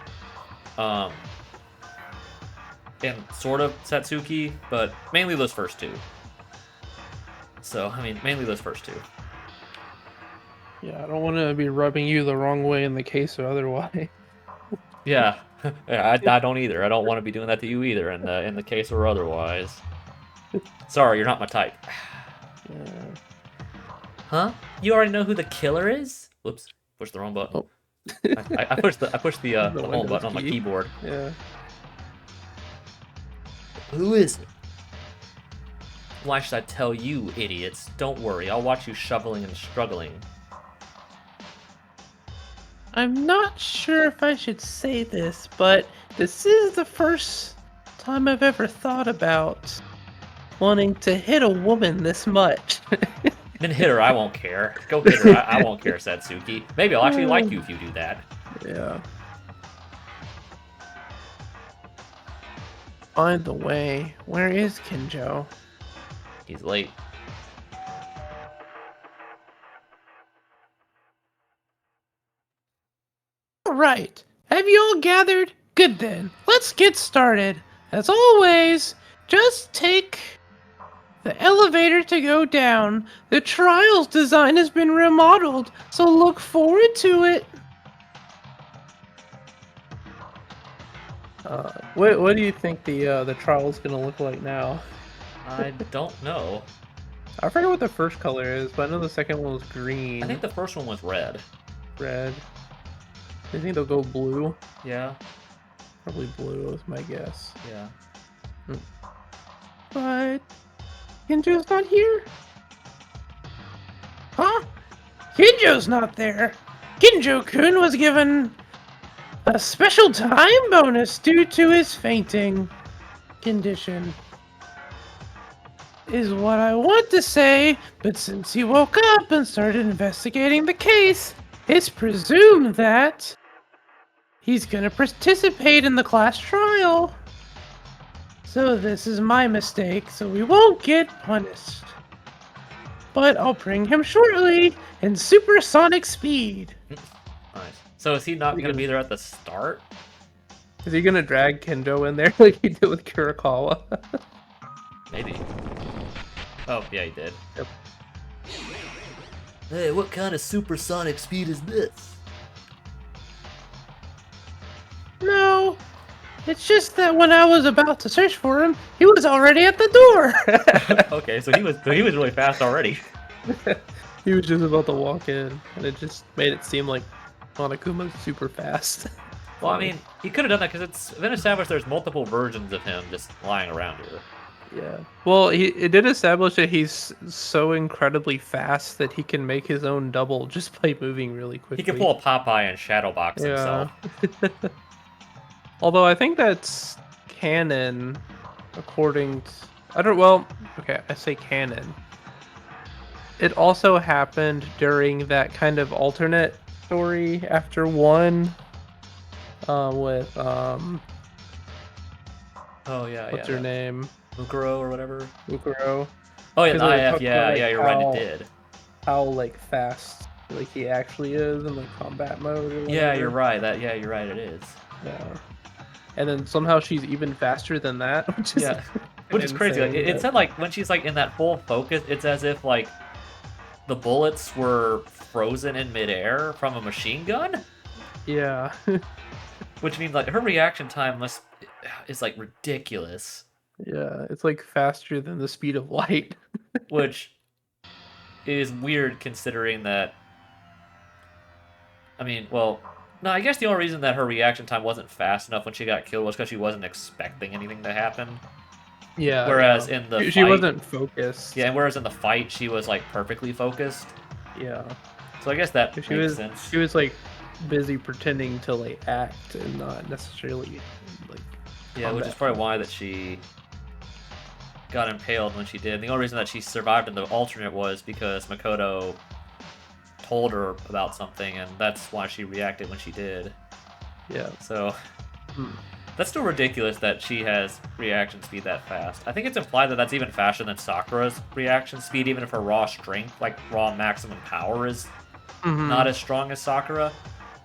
sort of Satsuki, but mainly those first two. So, I mean, mainly those first two. Yeah, I don't want to be rubbing you the wrong way in the case or otherwise. Yeah, yeah, I don't either. I don't want to be doing that to you either, in the case or otherwise. Sorry, you're not my type. Yeah. Huh? You already know who the killer is? Whoops, pushed the wrong button. Oh. I pushed the home button on my key. keyboard. Yeah. Who is it? Why should I tell you, idiots? Don't worry, I'll watch you shoveling and struggling. I'm not sure if I should say this, but this is the first time I've ever thought about wanting to hit a woman this much. Then hit her, I won't care. Go hit her, I won't care, Satsuki. Maybe I'll actually like you if you do that. Yeah. By the way, where is Kinjo? He's late. Alright, have you all gathered? Good then, let's get started. As always, just take the elevator to go down. The trials design has been remodeled, so look forward to it. What do you think the trial's gonna look like now? I don't know. I forget what the first color is, but I know the second one was green. I think the first one was red. Red. I think they'll go blue. Yeah, Probably blue is my guess. yeah. But Kinjo's not here? Huh? Kinjo's not there. Kinjo-kun was given a special time bonus due to his fainting condition. Is what I want to say, but since he woke up and started investigating the case, it's presumed that he's gonna participate in the class trial. So this is my mistake, so we won't get punished. But I'll bring him shortly in supersonic speed. Nice. So is he not going to be there at the start? Is he gonna drag Kendo in there like he did with Kurikawa? Maybe. Oh, yeah, he did. Yep. Hey, what kind of supersonic speed is this? No, it's just that when I was about to search for him, he was already at the door. Okay, so he was really fast already. He was just about to walk in, and it just made it seem like Monokuma's super fast. Well, I mean, he could have done that because it's been established there's multiple versions of him just lying around here. Yeah. Well, it did establish that he's so incredibly fast that he can make his own double just by moving really quickly. He can pull a Popeye and shadowbox himself. Although I think that's canon, according to... I say canon. It also happened during that kind of alternate story after 1, with, Oh, yeah, what's her name? Mukuro or whatever? Mukuro. Oh, yeah, 'Cause the they IF, talked yeah, about, yeah, you're right, it did. How, like, fast, like, he actually is in, like, combat mode or Yeah, whatever. you're right, you're right, it is. Yeah. And then somehow she's even faster than that, which is Yeah, which is crazy. Like, insane, it said, like, when she's, like, in that full focus, it's as if, like, the bullets were frozen in midair from a machine gun? Yeah. Which means, like, her reaction time is, like, ridiculous. Yeah, it's like faster than the speed of light. Which is weird considering that... I mean, well... No, I guess the only reason that her reaction time wasn't fast enough when she got killed was because she wasn't expecting anything to happen. Yeah. Whereas in the she fight... wasn't focused. Yeah, and whereas in the fight, she was, like, perfectly focused. Yeah. So I guess that makes sense. She was like busy pretending to like act and not necessarily like. Yeah, which is probably why that she got impaled when she did. And the only reason that she survived in the alternate was because Makoto told her about something, and that's why she reacted when she did. Yeah. So That's still ridiculous that she has reaction speed that fast. I think it's implied that that's even faster than Sakura's reaction speed, even if her raw strength, like raw maximum power, is not as strong as Sakura.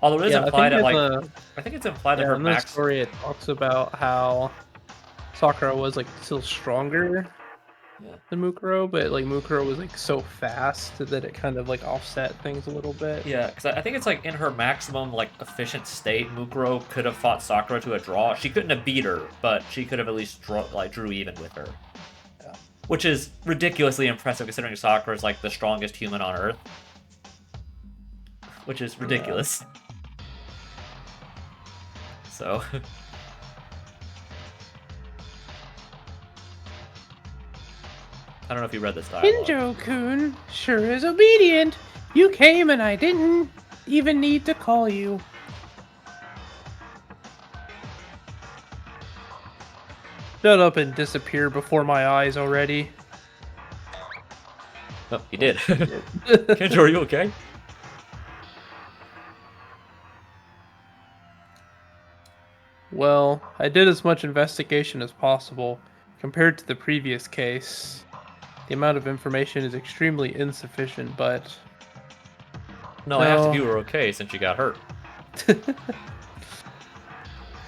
Although it is Yeah, implied that, like, I think it's implied that her in the max. story it talks about how Sakura was like still stronger Yeah. than Mukuro, but like Mukuro was like so fast that it kind of like offset things a little bit. Yeah, because I think it's like in her maximum like efficient state, Mukuro could have fought Sakura to a draw. She couldn't have beat her, but she could have at least drew even with her. Yeah. Which is ridiculously impressive considering Sakura is like the strongest human on Earth. Which is ridiculous. So. I don't know if you read this dialogue. Kinjo-kun sure is obedient. You came and I didn't even need to call you. Shut up and disappear before my eyes already. Oh, you did. Kinjo, are you okay? Well, I did as much investigation as possible. Compared to the previous case, the amount of information is extremely insufficient, but... No, I asked if you were okay since you got hurt.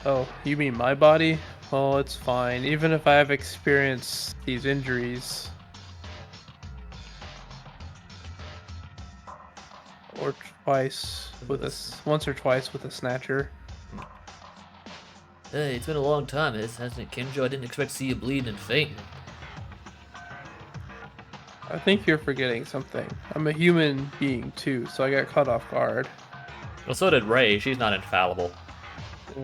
Oh, you mean my body? Oh, it's fine. Even if I have experienced these injuries. Or twice with once or twice with a snatcher. Hey, it's been a long time, hasn't it, Kinjo? I didn't expect to see you bleeding and fainting. I think you're forgetting something. I'm a human being too, so I got caught off guard. Well, so did Ray. She's not infallible.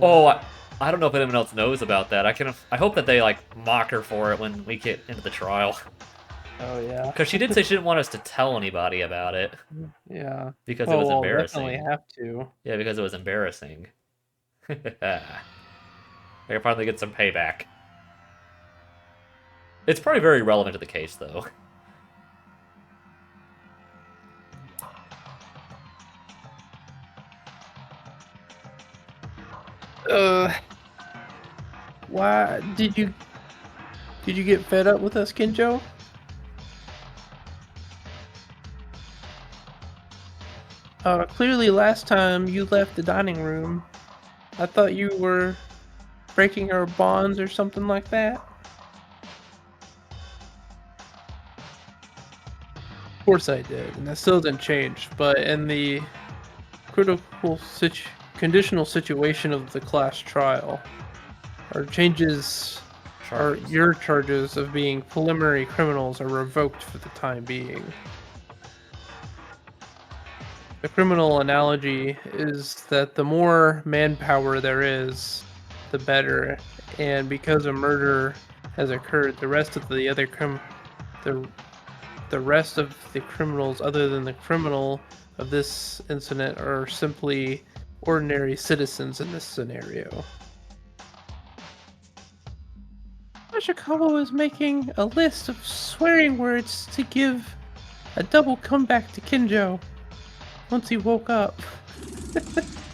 Oh, I don't know if anyone else knows about that. I hope that they like mock her for it when we get into the trial. Oh yeah. Because she did say she didn't want us to tell anybody about it. Yeah. Because it was embarrassing. We'll definitely have to. Yeah, because it was embarrassing. I can finally get some payback. It's probably very relevant to the case, though. Why did you get fed up with us, Kinjo? Clearly last time you left the dining room, I thought you were breaking our bonds or something like that. Of course I did, and that still didn't change, but in the conditional situation of the class trial, our your charges of being preliminary criminals are revoked for the time being. The criminal analogy is that the more manpower there is, the better, and because a murder has occurred, the rest of the criminals other than the criminal of this incident are simply ordinary citizens in this scenario. Ashikawa was making a list of swearing words to give a double comeback to Kinjo once he woke up.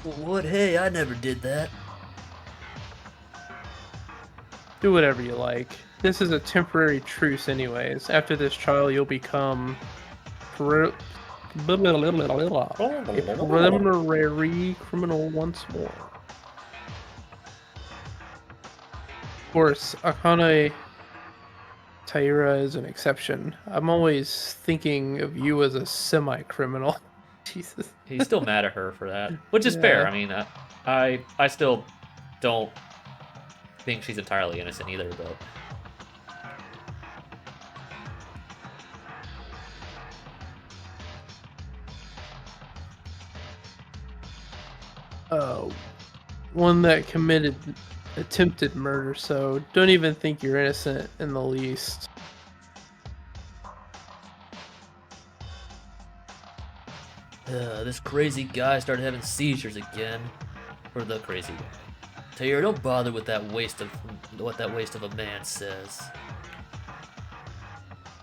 What? Hey, I never did that. Do whatever you like. This is a temporary truce anyways. After this trial, you'll become a preliminary criminal once more. Of course, Akane Taira is an exception. I'm always thinking of you as a semi-criminal. Jesus. He's still mad at her for that, which is fair. I mean, I still don't think she's entirely innocent either, but... One that committed attempted murder, so don't even think you're innocent in the least. This crazy guy started having seizures again. Or the crazy guy. Taylor, don't bother with that what that waste of a man says.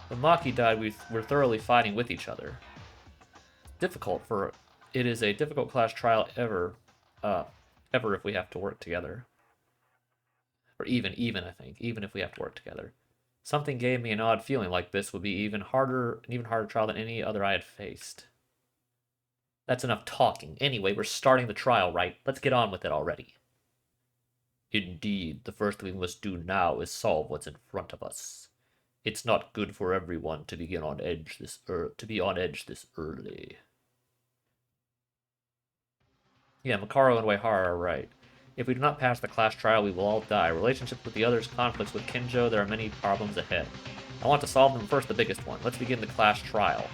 When Maki died, we were thoroughly fighting with each other. It is a difficult class trial ever if we have to work together. Or even, I think. Even if we have to work together. Something gave me an odd feeling like this would be an even harder trial than any other I had faced. That's enough talking. Anyway, we're starting the trial, right? Let's get on with it already. Indeed, the first thing we must do now is solve what's in front of us. It's not good for everyone to be on edge this early. Yeah, Makaro and Uehara are right. If we do not pass the class trial, we will all die. Relationships with the others, conflicts with Kinjo, there are many problems ahead. I want to solve them first, the biggest one. Let's begin the class trial.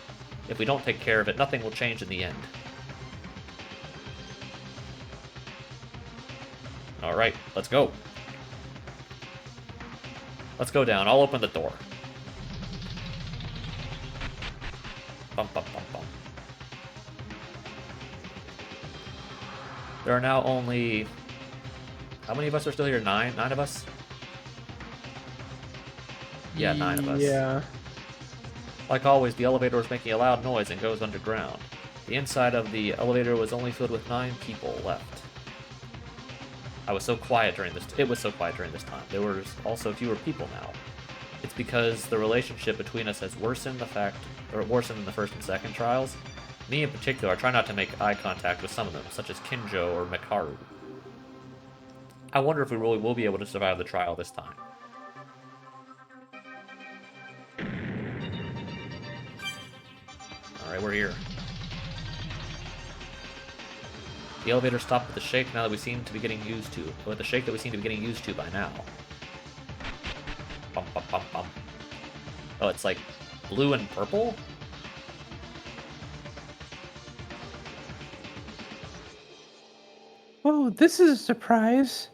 If we don't take care of it, nothing will change in the end. Alright, let's go. Let's go down. I'll open the door. Bum, bum, bum, bum. There are now only... How many of us are still here? 9? 9 of us? Yeah, 9 of us. Yeah. Like always, the elevator was making a loud noise and goes underground. The inside of the elevator was only filled with 9 people left. It was so quiet during this time. There were also fewer people now. It's because the relationship between us has worsened than the first and second trials. Me in particular, I try not to make eye contact with some of them, such as Kinjo or Mikaru. I wonder if we really will be able to survive the trial this time. Alright, we're here. The elevator stopped with the shake now that we seem to be getting used to. With the shake that we seem to be getting used to by now. Bum, bum, bum, bum. Oh, it's like blue and purple? Oh, this is a surprise.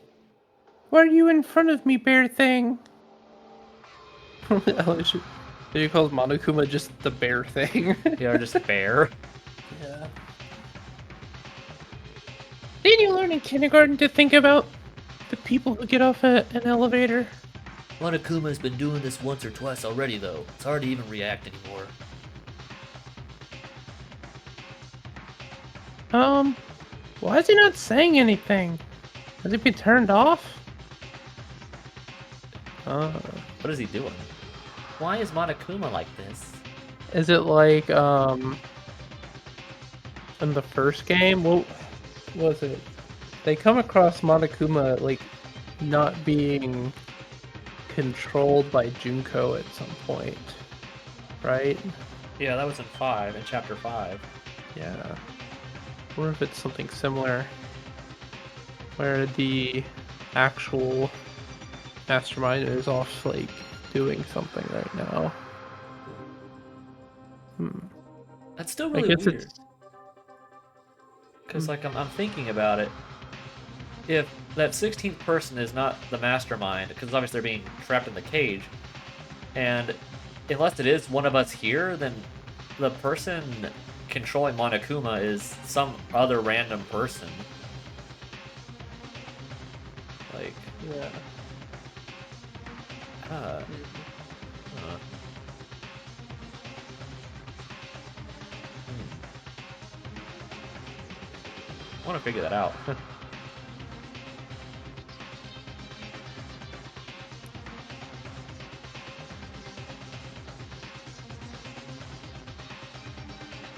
Why are you in front of me, bear thing? You call Monokuma just the bear thing? Yeah, or just bear. Yeah. Didn't you learn in kindergarten to think about the people who get off at an elevator? Monokuma's been doing this once or twice already, though. It's hard to even react anymore. Why is he not saying anything? Has he been turned off? What is he doing? Why is Monokuma like this? Is it like, in the first game? What was it? They come across Monokuma, like, not being controlled by Junko at some point, right? Yeah, that was in chapter 5. Yeah. I wonder if it's something similar, where the actual mastermind is off, like, doing something right now. That's still really I guess weird. Because, like, I'm thinking about it. If that 16th person is not the mastermind, because obviously they're being trapped in the cage, and unless it is one of us here, then the person controlling Monokuma is some other random person. Like, Yeah. I want to figure that out.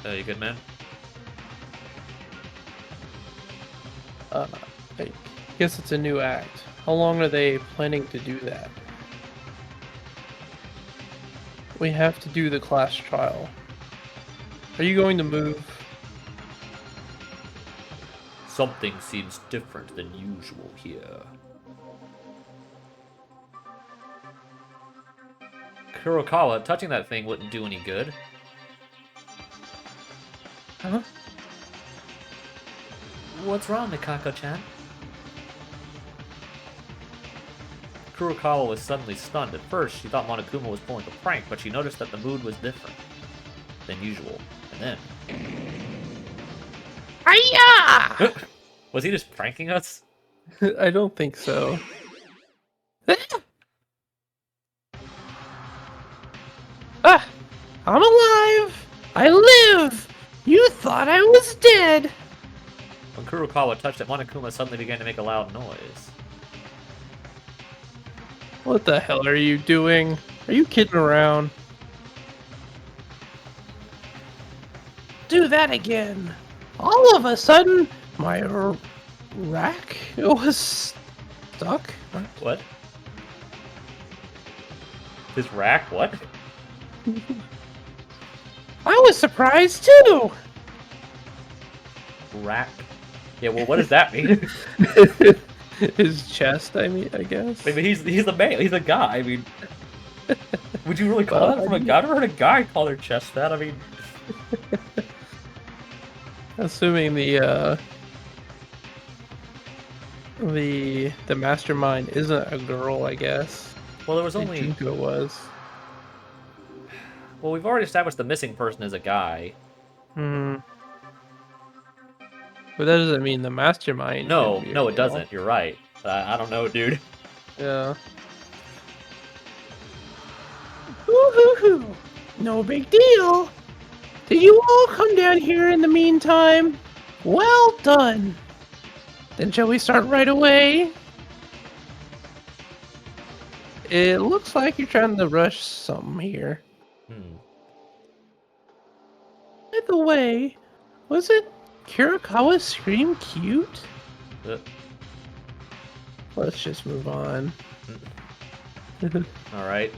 You good, man? I guess it's a new act. How long are they planning to do that? We have to do the class trial. Are you going to move? Something seems different than usual here. Kurokawa, touching that thing wouldn't do any good. Huh? What's wrong, Mikako-chan? Kurokawa was suddenly stunned. At first, she thought Monokuma was pulling a prank, but she noticed that the mood was different than usual. And then... Hiya! Was he just pranking us? I don't think so. Ah! I'm alive! I live! You thought I was dead! When Kurokawa touched it, Monokuma suddenly began to make a loud noise. What the hell are you doing? Are you kidding around? Do that again. All of a sudden, my rack was stuck. What? His rack? What? I was surprised too. Rack? Yeah, well, what does that mean? His chest, I mean, I guess. I mean, he's a man. He's a guy. I mean, would you really call Well, that from a guy? I've never heard a guy call their chest that. I mean, assuming the mastermind isn't a girl, I guess. well, there was only. Junko was. Well, we've already established the missing person is a guy. Hmm. But that doesn't mean the mastermind. No, couldn't be a no, it girl. doesn't. You're right. I don't know, dude. Yeah. Woo-hoo-hoo. No big deal. Did you all come down here in the meantime? Well done. Then shall we start right away? It looks like you're trying to rush something here. By the way, was it Kurikawa's scream cute? Let's just move on. All right.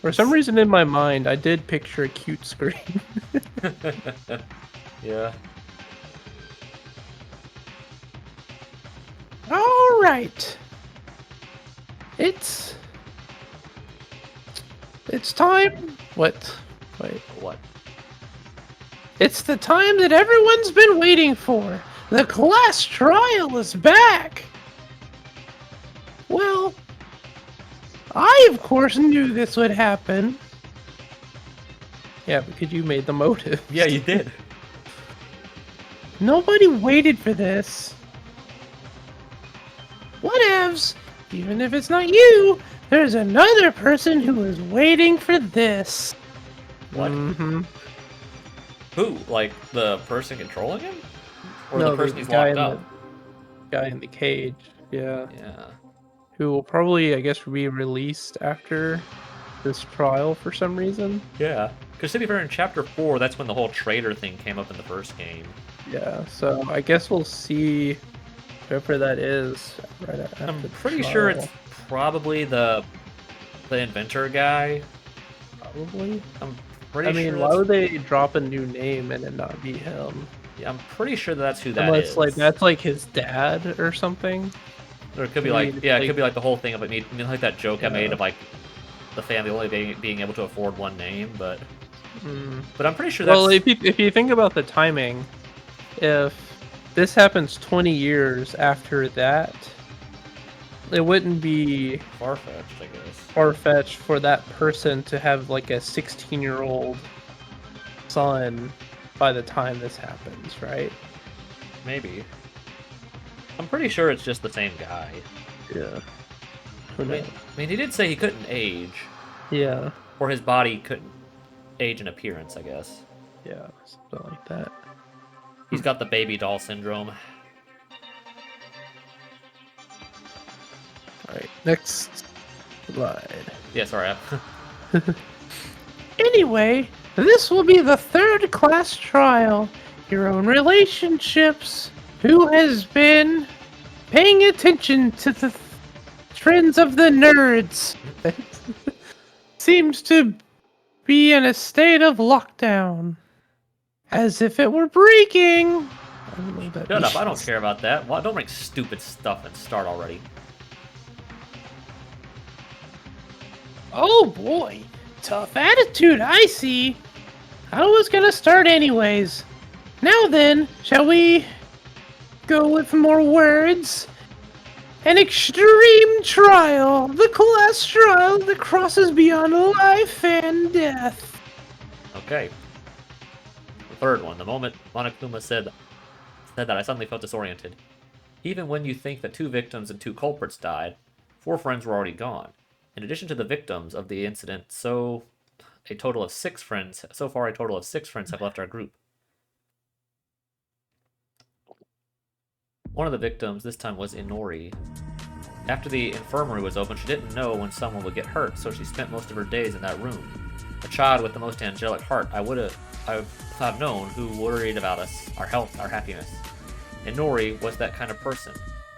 For some reason in my mind, I did picture a cute scream. Yeah. All right. It's time. What? Wait. What? It's the time that everyone's been waiting for. The class trial is back. Well, I of course knew this would happen. Yeah, because you made the motive. Yeah, you did. Nobody waited for this. Whatevs. Even if it's not you, there's another person who is waiting for this. What? Mm-hmm. Who? Like the person controlling him, or No, the person he's guy locked up? Guy in the cage. Yeah. Yeah. Who will probably, I guess, be released after this trial for some reason. Yeah. Because to be fair, in Chapter 4, that's when the whole traitor thing came up in the first game. Yeah, so I guess we'll see whoever that is right after I'm the pretty trial. sure it's probably the inventor guy. Probably. I'm pretty I mean, sure. why would they drop a new name and it not be him? Yeah, I'm pretty sure that's who that Unless, is. like, that's like his dad or something. Or it could be I like, mean, yeah, it like- could be like the whole thing of it. I mean, like that joke I made Yeah. of like the family only being able to afford one name, but Mm. I'm pretty sure that's. Well, if you think about the timing, if this happens 20 years after that, it wouldn't be far-fetched, I guess. far-fetched for that person to have like a 16-year-old son by the time this happens, right? Maybe. I'm pretty sure it's just the same guy. Yeah. Who I mean, knows? he did say he couldn't age, Yeah. or his body couldn't age in appearance, I guess. Yeah. Something like that. He's got the baby doll syndrome. All right. Next slide. Yeah, sorry. Anyway, this will be the third class trial. Your own relationships. Who has been paying attention to the trends of the nerds? Seems to be in a state of lockdown. As if it were breaking. I don't know what that Shut up, I don't means. care about that. Well, don't make stupid stuff and start already. Oh boy, tough attitude, I see. I was gonna start anyways. Now then, shall we go with more words? An extreme trial, the class trial that crosses beyond life and death. Okay. The third one. The moment Monokuma said that, I suddenly felt disoriented. Even when you think that 2 victims and 2 culprits died, 4 friends were already gone. In addition to the victims of the incident, so far a total of 6 friends have left our group. One of the victims this time was Inori. After the infirmary was open, she didn't know when someone would get hurt, so she spent most of her days in that room. A child with the most angelic heart, I've not known who worried about us, our health, our happiness. And Nori was that kind of person,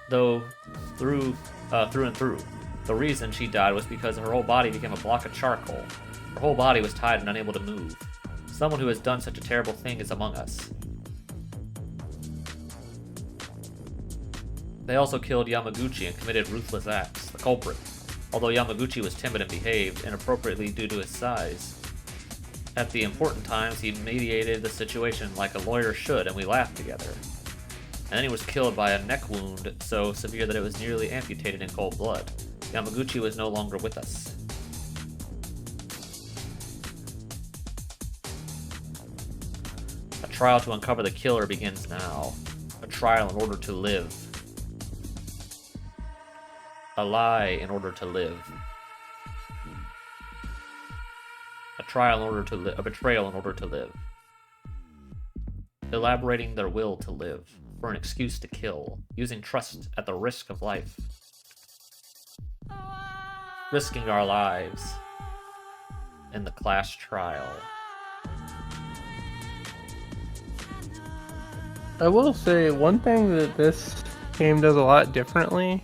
though through and through. The reason she died was because her whole body became a block of charcoal. Her whole body was tied and unable to move. Someone who has done such a terrible thing is among us. They also killed Yamaguchi and committed ruthless acts, the culprit. Although Yamaguchi was timid and behaved inappropriately due to his size. At the important times, he mediated the situation like a lawyer should, and we laughed together. And then he was killed by a neck wound so severe that it was nearly amputated in cold blood. Yamaguchi was no longer with us. A trial to uncover the killer begins now. A trial in order to live. A lie in order to live. A trial in order to live. A betrayal in order to live. Elaborating their will to live. For an excuse to kill. Using trust at the risk of life. Risking our lives. In the class trial. I will say one thing that this game does a lot differently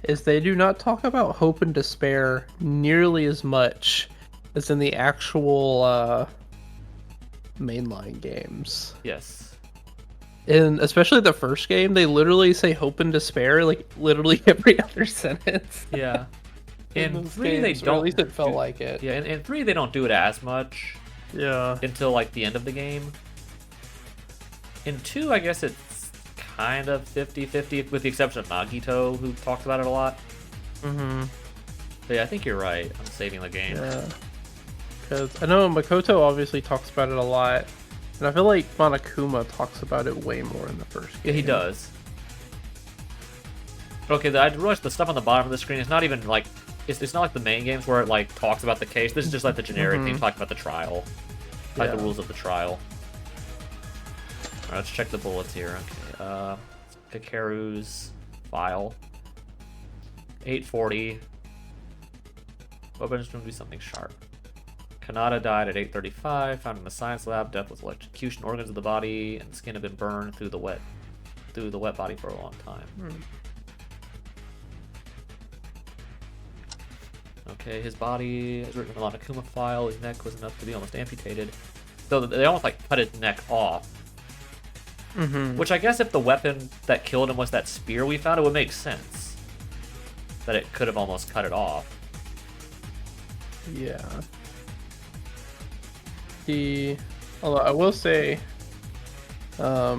is they do not talk about hope and despair nearly as much as in the actual mainline games. Yes. And especially the first game, they literally say hope and despair like literally every other sentence. Yeah. In 3 games, they don't. Or at least it felt like it. Yeah, in 3 they don't do it as much. Yeah. Until like the end of the game. In 2, I guess it's kind of 50-50, with the exception of Nagito, who talks about it a lot. Mm-hmm. But yeah, I think you're right. I'm saving the game. Yeah. Because I know Makoto obviously talks about it a lot, and I feel like Monokuma talks about it way more in the first game. Yeah, he does. Okay, I realized the stuff on the bottom of the screen is not even like... It's not like the main games where it like talks about the case. This is just like the generic thing talking about the trial. Like the rules of the trial. Alright, let's check the bullets here. Okay, Kakeru's file. 840. Weapons room, do something sharp. Kanata died at 8:35. Found in the science lab. Death was electrocution. Organs of the body and skin have been burned through the wet body for a long time. Okay, his body is written in the Monokuma file. His neck was enough to be almost amputated. So they almost like cut his neck off. Which I guess if the weapon that killed him was that spear we found, it would make sense. That it could have almost cut it off. Yeah. Although I will say, I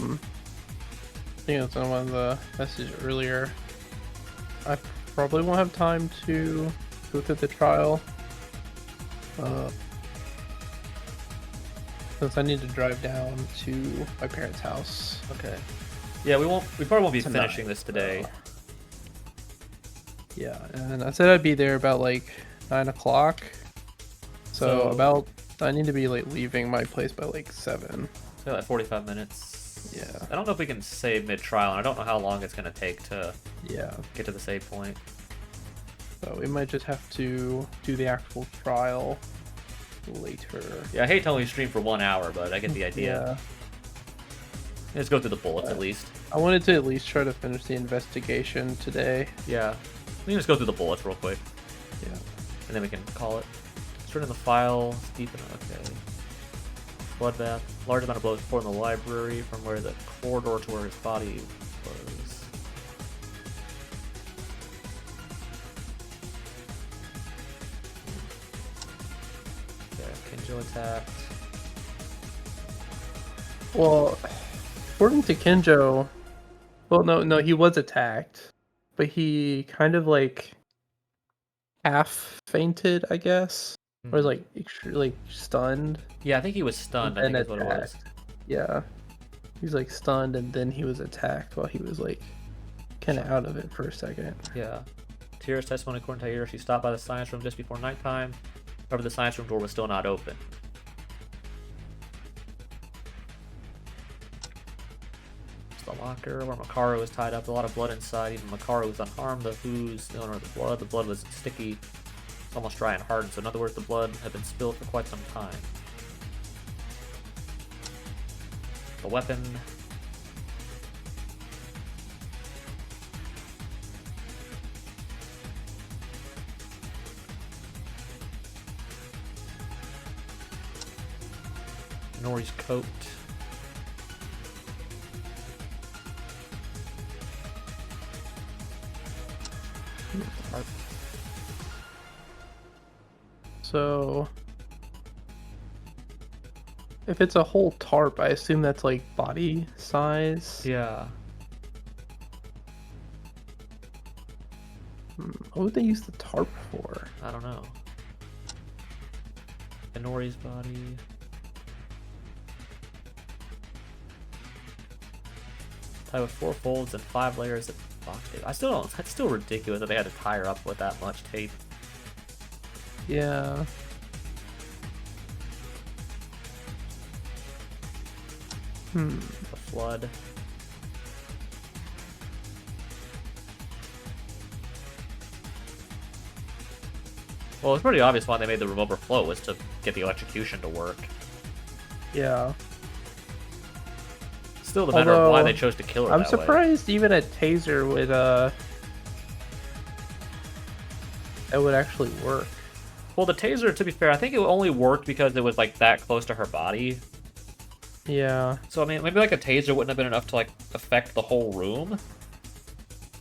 think it's on one of the messages earlier, I probably won't have time to go through the trial. Since I need to drive down to my parents' house. Okay. Yeah, we probably won't be finishing this today. Yeah, and I said I'd be there about like 9 o'clock. So I need to be like leaving my place by like 7. So like 45 minutes. Yeah. I don't know if we can save mid-trial, and I don't know how long it's going to take to get to the save point. So we might just have to do the actual trial later. Yeah, I hate to only stream for 1 hour, but I get the idea. Yeah. Let's go through the bullets at least. I wanted to at least try to finish the investigation today. Yeah. We can just go through the bullets real quick. Yeah. And then we can call it. Straight in the file. Deep in. Okay. Bloodbath. Large amount of blood poured in the library from where the corridor to where his body was. Okay, Kenjo attacked. Well, according to Kenjo, well, no, he was attacked, but he kind of like half fainted, I guess, or was like stunned. Yeah, I think he was stunned. I think that's what it was. Yeah, he was like stunned, and then he was attacked while he was like kind of out of it for a second. Yeah. Tira's testimony, according to Taira, she stopped by the science room just before nighttime. However, the science room door was still not open. Just a locker where Makaru was tied up. A lot of blood inside. Even Makaru was unharmed. The who's the owner of the blood. The blood was sticky. It's almost dry and hardened. So in other words, the blood had been spilled for quite some time. The weapon. Nori's coat. So, if it's a whole tarp, I assume that's like body size. Yeah. What would they use the tarp for? I don't know. Nori's body. Tied with 4 folds and 5 layers of box tape. I still don't. That's still ridiculous that they had to tie her up with that much tape. Yeah. The flood. Well, it's pretty obvious why they made the revolver float was to get the electrocution to work. Yeah. Still the matter of why they chose to kill her I'm that way. surprised even a taser would that would actually work. Well, the taser, to be fair, I think it only worked because it was like that close to her body. Yeah. So I mean, maybe like a taser wouldn't have been enough to like affect the whole room,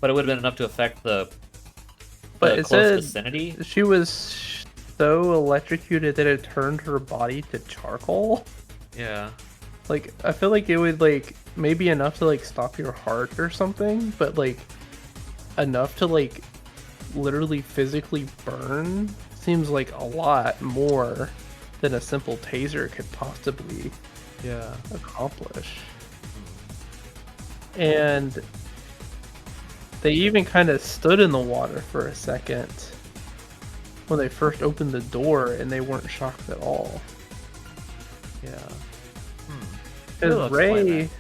but it would have been enough to affect the But close vicinity. She was so electrocuted that it turned her body to charcoal. Yeah. Like, I feel like it would, like, maybe enough to, like, stop your heart or something, but, like, enough to, like, literally physically burn seems like a lot more than a simple taser could possibly accomplish. And they even kind of stood in the water for a second when they first opened the door, and they weren't shocked at all. Yeah. Because Ray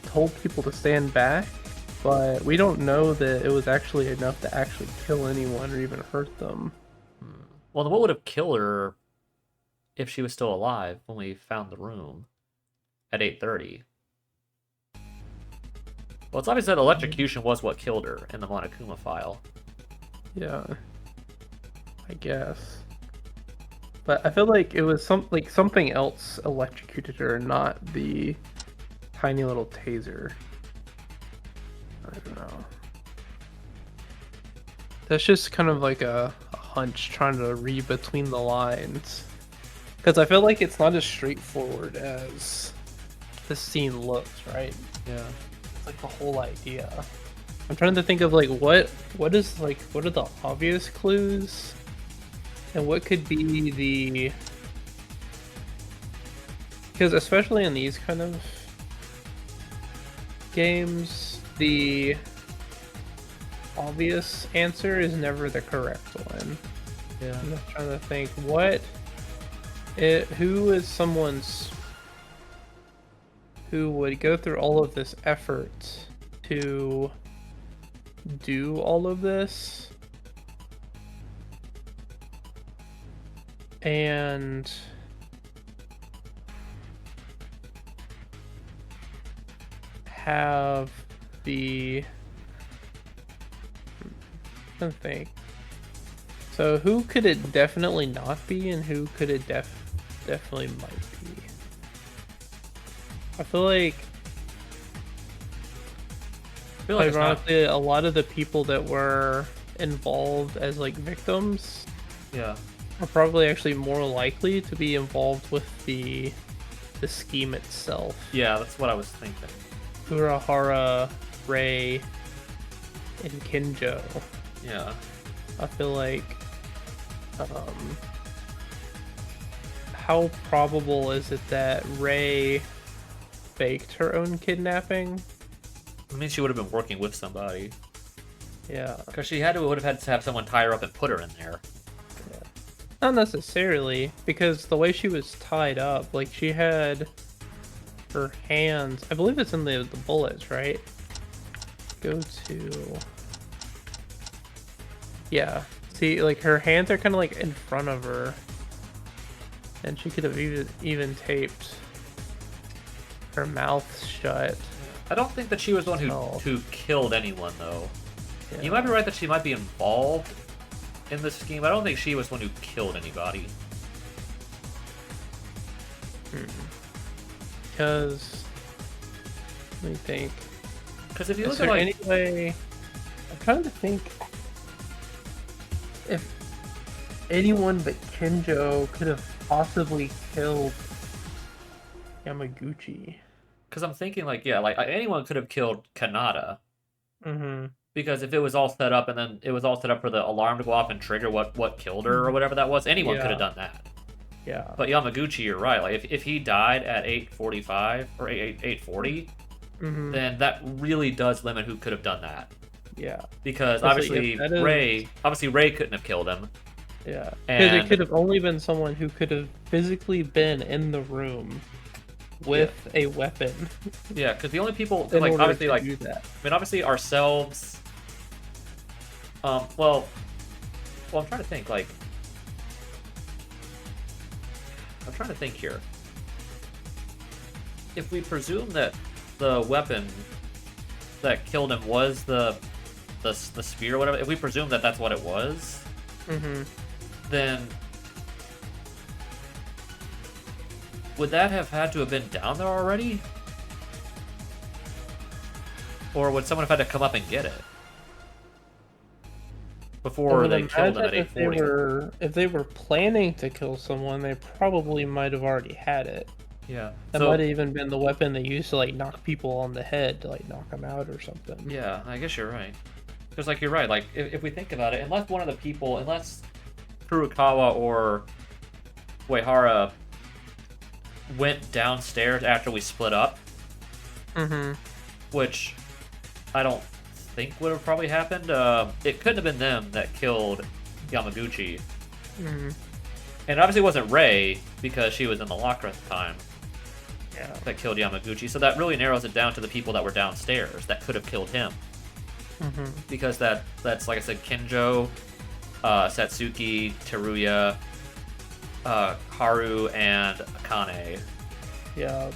told people to stand back, but we don't know that it was actually enough to actually kill anyone or even hurt them. Well, then what would have killed her if she was still alive when we found the room at 8:30? Well, it's obvious that electrocution was what killed her in the Monokuma file. Yeah, I guess. But I feel like it was something else electrocuted her, not the tiny little taser. I don't know. That's just kind of like a hunch trying to read between the lines. Because I feel like it's not as straightforward as the scene looks, right? Yeah. It's like the whole idea. I'm trying to think of like what are the obvious clues? And what could be the... Because especially in these kind of games, the obvious answer is never the correct one. Yeah. I'm just trying to think, who is someone's... who would go through all of this effort to do all of this? And have the... I think. So who could it definitely not be, and who could it definitely might be? I feel like ironically, a lot of the people that were involved as like victims are probably actually more likely to be involved with the scheme itself. Yeah, that's what I was thinking. Urahara, Rei, and Kinjo. Yeah. I feel like how probable is it that Rei faked her own kidnapping? I mean, she would have been working with somebody. Yeah. Because she would have had to have someone tie her up and put her in there. Yeah. Not necessarily, because the way she was tied up, like she had her hands. I believe it's in the bullets, right? Go to. Yeah. See, like her hands are kind of like in front of her, and she could have even taped her mouth shut. I don't think that she was the one who killed anyone, though. Yeah. You might be right that she might be involved in this scheme. I don't think she was the one who killed anybody. Because, let me think. Because if you look Is at there like, any way? I'm trying to think if anyone but Kenjo could have possibly killed Yamaguchi. because I'm thinking like, yeah, like anyone could have killed Kanata. Mm-hmm. Because if it was all set up and then it was all set up for the alarm to go off and trigger what killed her or whatever that was, anyone could have done that. Yeah. But Yamaguchi, you're right. Like if he died at 8:45 or 8:40, then that really does limit who could have done that. Yeah. Because obviously Ray couldn't have killed him. Yeah. Because it could have only been someone who could have physically been in the room with a weapon. Yeah, because the only people like obviously like do that. I mean obviously ourselves. Well, I'm trying to think like. I'm trying to think here. If we presume that the weapon that killed him was the spear or whatever, if we presume that that's what it was, then would that have had to have been down there already? Or would someone have had to come up and get it? Before they killed them at 8:40. If they were planning to kill someone, they probably might have already had it. Yeah. That might have even been the weapon they used to like knock people on the head to like knock them out or something. Yeah, I guess you're right. Because like you're right, like if we think about it, unless Furukawa or Uehara went downstairs after we split up, which I don't think would have probably happened. It couldn't have been them that killed Yamaguchi. And obviously it wasn't Ray, because she was in the locker at the time. Yeah. That killed Yamaguchi. So that really narrows it down to the people that were downstairs that could have killed him. Because that's like I said, Kenjo, Satsuki, Teruya, Haru, and Akane. Yeah.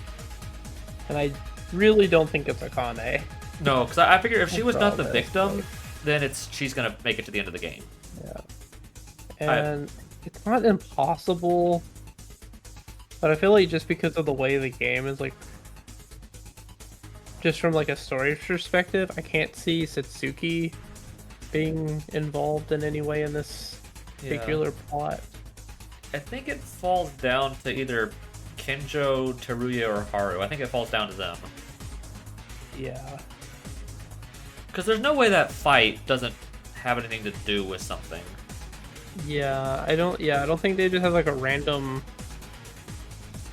And I really don't think it's Akane. No, because I figure if she was not the victim, then she's gonna make it to the end of the game. Yeah. And it's not impossible, but I feel like just because of the way the game is like, just from like a story perspective, I can't see Satsuki being involved in any way in this particular plot. I think it falls down to either Kenjo, Teruya, or Haru. I think it falls down to them. Yeah. Because there's no way that fight doesn't have anything to do with something. Yeah, I don't think they just have like a random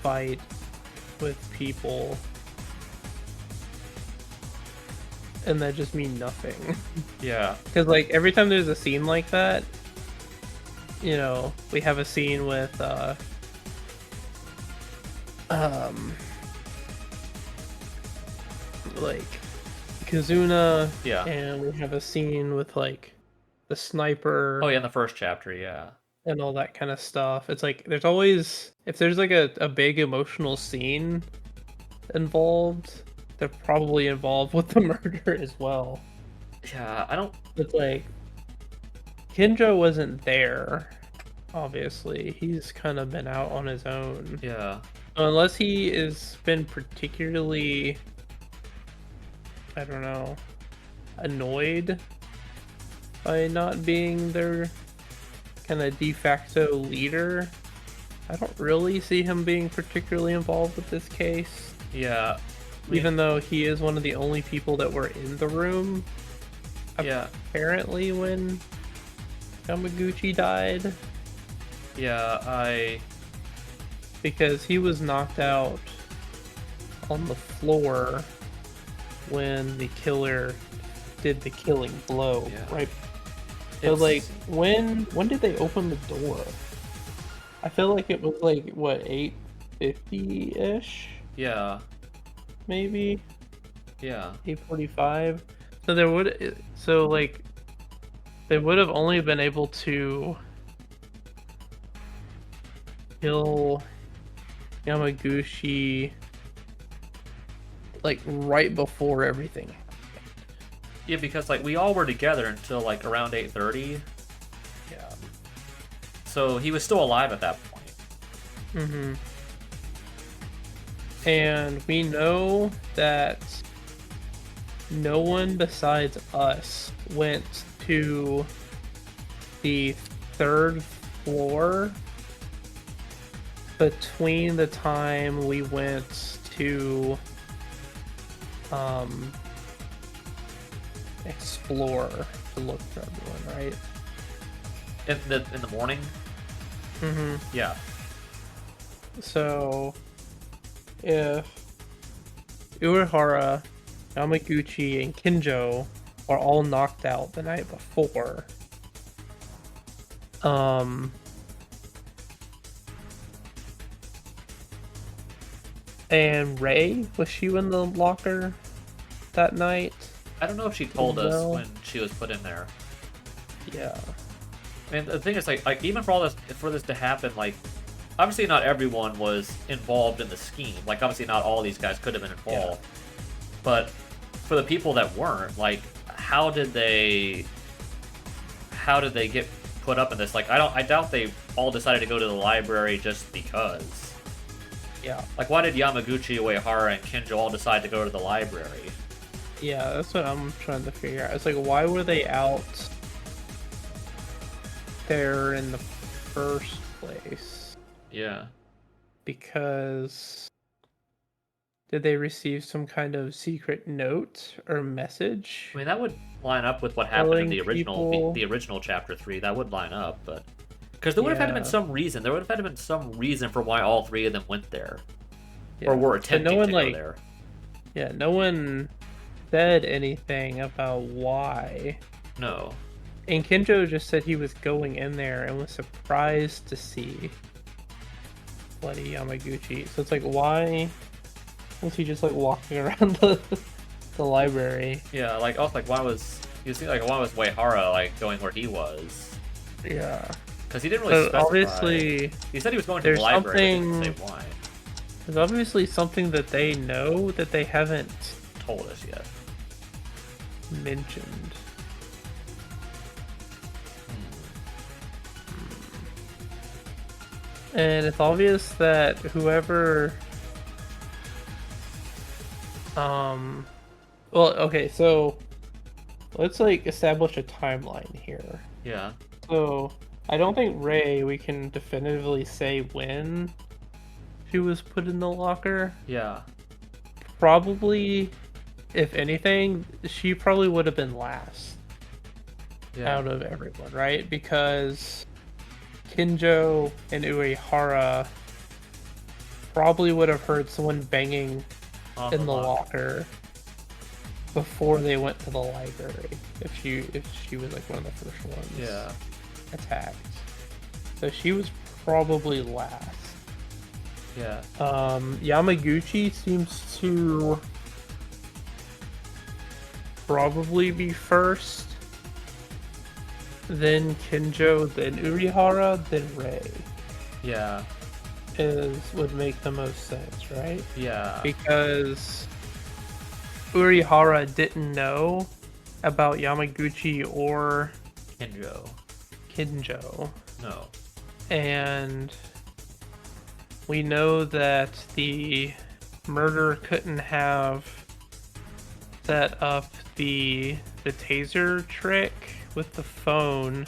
fight with people and that just mean nothing. Yeah. Because like every time there's a scene like that, you know, we have a scene with like Kazuna, and we have a scene with like the sniper. Oh yeah, in the first chapter, yeah. And all that kind of stuff. It's like there's always, if there's like a big emotional scene involved, they're probably involved with the murder as well. Yeah, I don't. It's like Kenjo wasn't there. Obviously, he's kind of been out on his own. Yeah. So unless he has been particularly, I don't know, annoyed by not being their kind of de facto leader, I don't really see him being particularly involved with this case. Yeah. Even though he is one of the only people that were in the room. Yeah. Apparently when Yamaguchi died. Yeah, because he was knocked out on the floor when the killer did the killing blow, right? So like when did they open the door? I feel like it was like what, 8:50-ish? Yeah. maybe Yeah. 8:45. So like they would have only been able to kill Yamaguchi like right before everything. Yeah, because like we all were together until like around 8:30, Yeah. so he was still alive at that point. Mm-hmm. And we know that no one besides us went to the third floor between the time we went to explore to look for everyone, right? In the morning. Mm-hmm. Yeah. So if Uehara, Yamaguchi, and Kinjo are all knocked out the night before, and Rei, was she in the locker that night? I don't know if she told us No. when she was put in there. Yeah. And the thing is, like even for this to happen, like obviously not everyone was involved in the scheme. Like obviously not all these guys could have been involved. Yeah. But for the people that weren't, like how did they get put up in this? Like I doubt they all decided to go to the library just because. Yeah. Like why did Yamaguchi, Uehara, and Kinjo all decide to go to the library? Yeah, that's what I'm trying to figure out. It's like, why were they out there in the first place? Yeah. Because did they receive some kind of secret note or message? I mean that would line up with what happened in Telling the original chapter 3. That would line up, but because there would have had to been some reason. There would have had to been some reason for why all 3 of them went there, or were attempting to go there. Yeah, no one said anything about why. No. And Kinjo just said he was going in there and was surprised to see bloody Yamaguchi. So it's like, why was he just like walking around the library? Yeah, like also like why was Uehara like going where he was? Yeah. Because he didn't really specify. Obviously, he said he was going to the library, but didn't say why. There's obviously something that they know that they haven't Told us yet. mentioned. And it's obvious that whoever well, okay, so let's like establish a timeline here. Yeah. So I don't think Rei, we can definitively say when she was put in the locker. Yeah. Probably, if anything, she probably would have been last out of everyone, right? Because Kinjo and Uehara probably would have heard someone banging in the locker before they went to the library. If she was like one of the first ones attacked. So she was probably last. Yeah. Yamaguchi seems to probably be first, then Kinjo, then Uehara, then Rei. Yeah. Would make the most sense, right? Yeah. Because Uehara didn't know about Yamaguchi or Kinjo. No. And we know that the murderer couldn't have set up the taser trick with the phone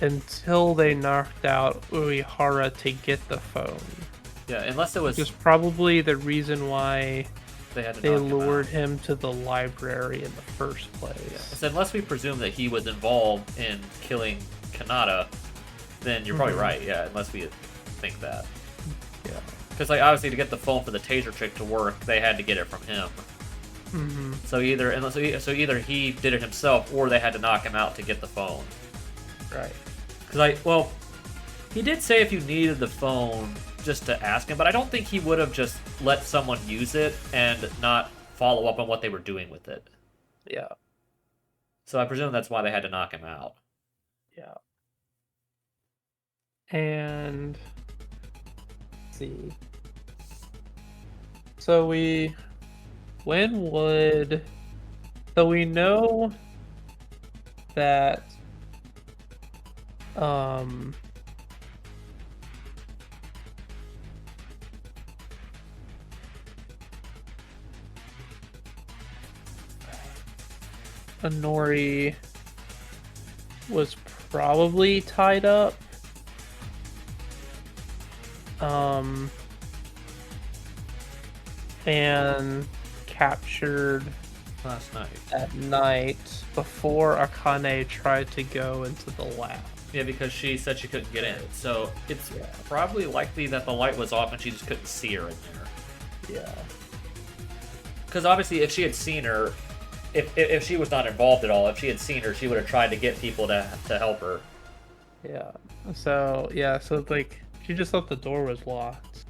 until they knocked out Uehara to get the phone. Yeah, unless it was... Which is probably the reason why they lured him to the library in the first place. Yeah. So unless we presume that he was involved in killing Kanata, then you're probably right, yeah, unless we think that. Yeah. Because, like, obviously to get the phone for the taser trick to work, they had to get it from him. Mm-hmm. So either he did it himself, or they had to knock him out to get the phone. Right. Because, he did say if you needed the phone, just to ask him, but I don't think he would have just let someone use it and not follow up on what they were doing with it. Yeah. So I presume that's why they had to knock him out. Yeah. And let's see. So we know that Honori was probably tied up. And captured Last night. at night before Akane tried to go into the lab. Yeah, because she said she couldn't get in. So it's probably likely that the light was off and she just couldn't see her in there. Yeah. Because obviously, if she had seen her, if she was not involved at all, if she had seen her, she would have tried to get people to help her. Yeah. So like she just thought the door was locked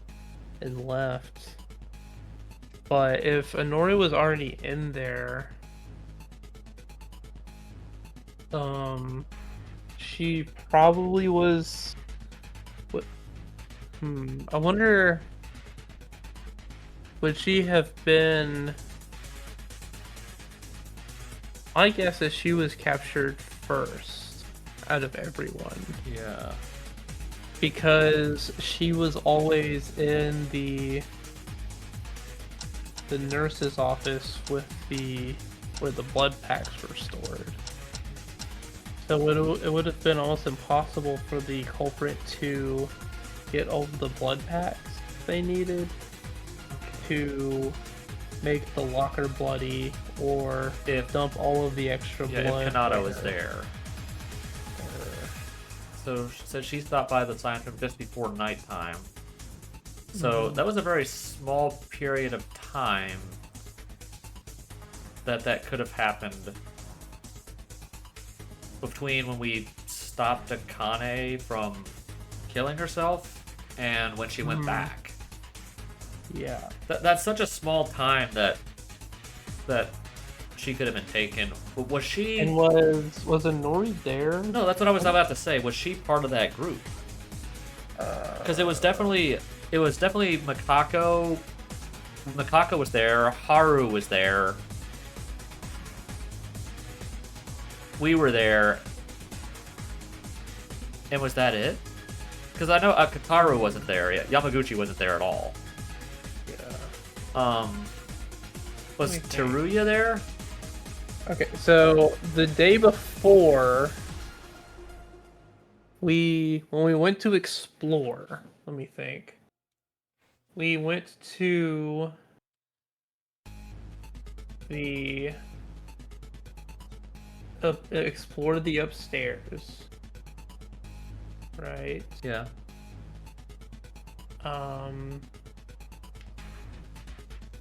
and left. But if Honori was already in there, she probably was. What? I wonder. Would she have been? My guess is she was captured first out of everyone. Yeah. Because she was always in the nurse's office with where the blood packs were stored. So it would have been almost impossible for the culprit to get all of the blood packs they needed to make the locker bloody, or dump all of the extra blood. If Kanata was there. So she stopped by the science room just before nighttime. So that was a very small period of time that could have happened between when we stopped Akane from killing herself and when she went back. Yeah. That's such a small time that she could have been taken. Was she? And was Honori there? No, that's what I was about to say. Was she part of that group? Because it was definitely Makako. Makako was there. Haru was there. We were there. And was that it? Because I know Kataru wasn't there. Yamaguchi wasn't there at all. Yeah. Was Teruya there? Okay, so the day before, when we went to explore, let me think. We went to explored the upstairs, right? Yeah.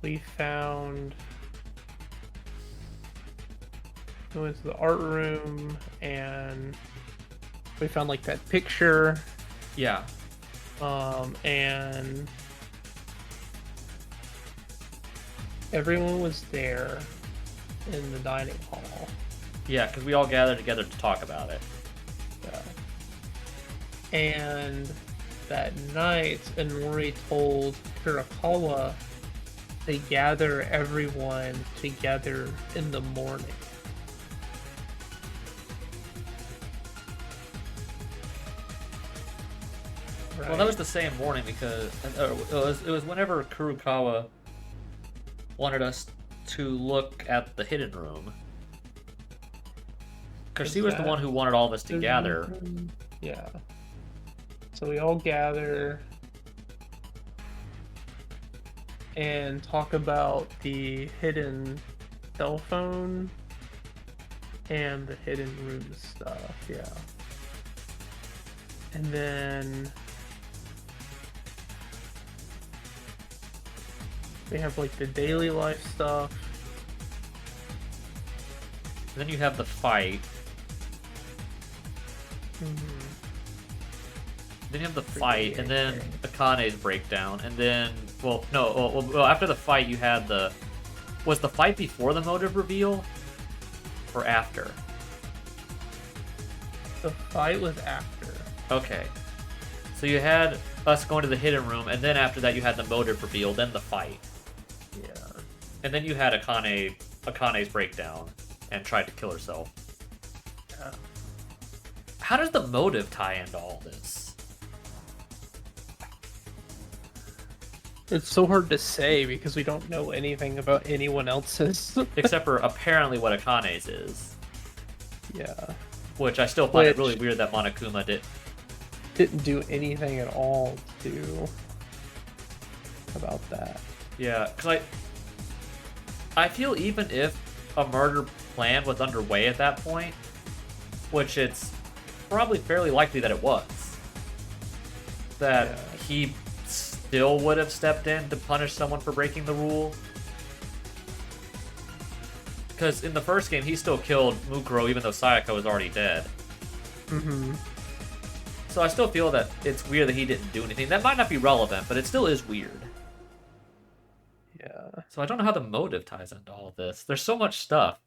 We went to the art room and we found like that picture. Yeah. And everyone was there in the dining hall. Yeah, because we all gathered together to talk about it. Yeah. And that night, Inori told Kurakawa to gather everyone together in the morning. Right. Well, that was the same morning because it was whenever Kurokawa wanted us to look at the hidden room. Because she was the one who wanted all of us to gather. Yeah. So we all gather and talk about the hidden cell phone and the hidden room stuff, yeah. And then we have like the daily life stuff. And then you have the fight. Then you have the fight, and then Akane's breakdown, and then well, after the fight you had the. Was the fight before the motive reveal, or after? The fight was after. Okay. So you had us going to the hidden room, and then after that you had the motive reveal, then the fight. Yeah. And then you had Akane's breakdown and tried to kill herself. Yeah. How does the motive tie into all this? It's so hard to say because we don't know anything about anyone else's. Except for apparently what Akane's is. Yeah. Which I still find it really weird that Monokuma didn't do anything at all to about that. Yeah, because I feel even if a murder plan was underway at that point, which it's probably fairly likely that it was, that he still would have stepped in to punish someone for breaking the rule. Because in the first game, he still killed Mukuro even though Sayaka was already dead. Mm-hmm. So I still feel that it's weird that he didn't do anything. That might not be relevant, but it still is weird. Yeah. So I don't know how the motive ties into all of this. There's so much stuff.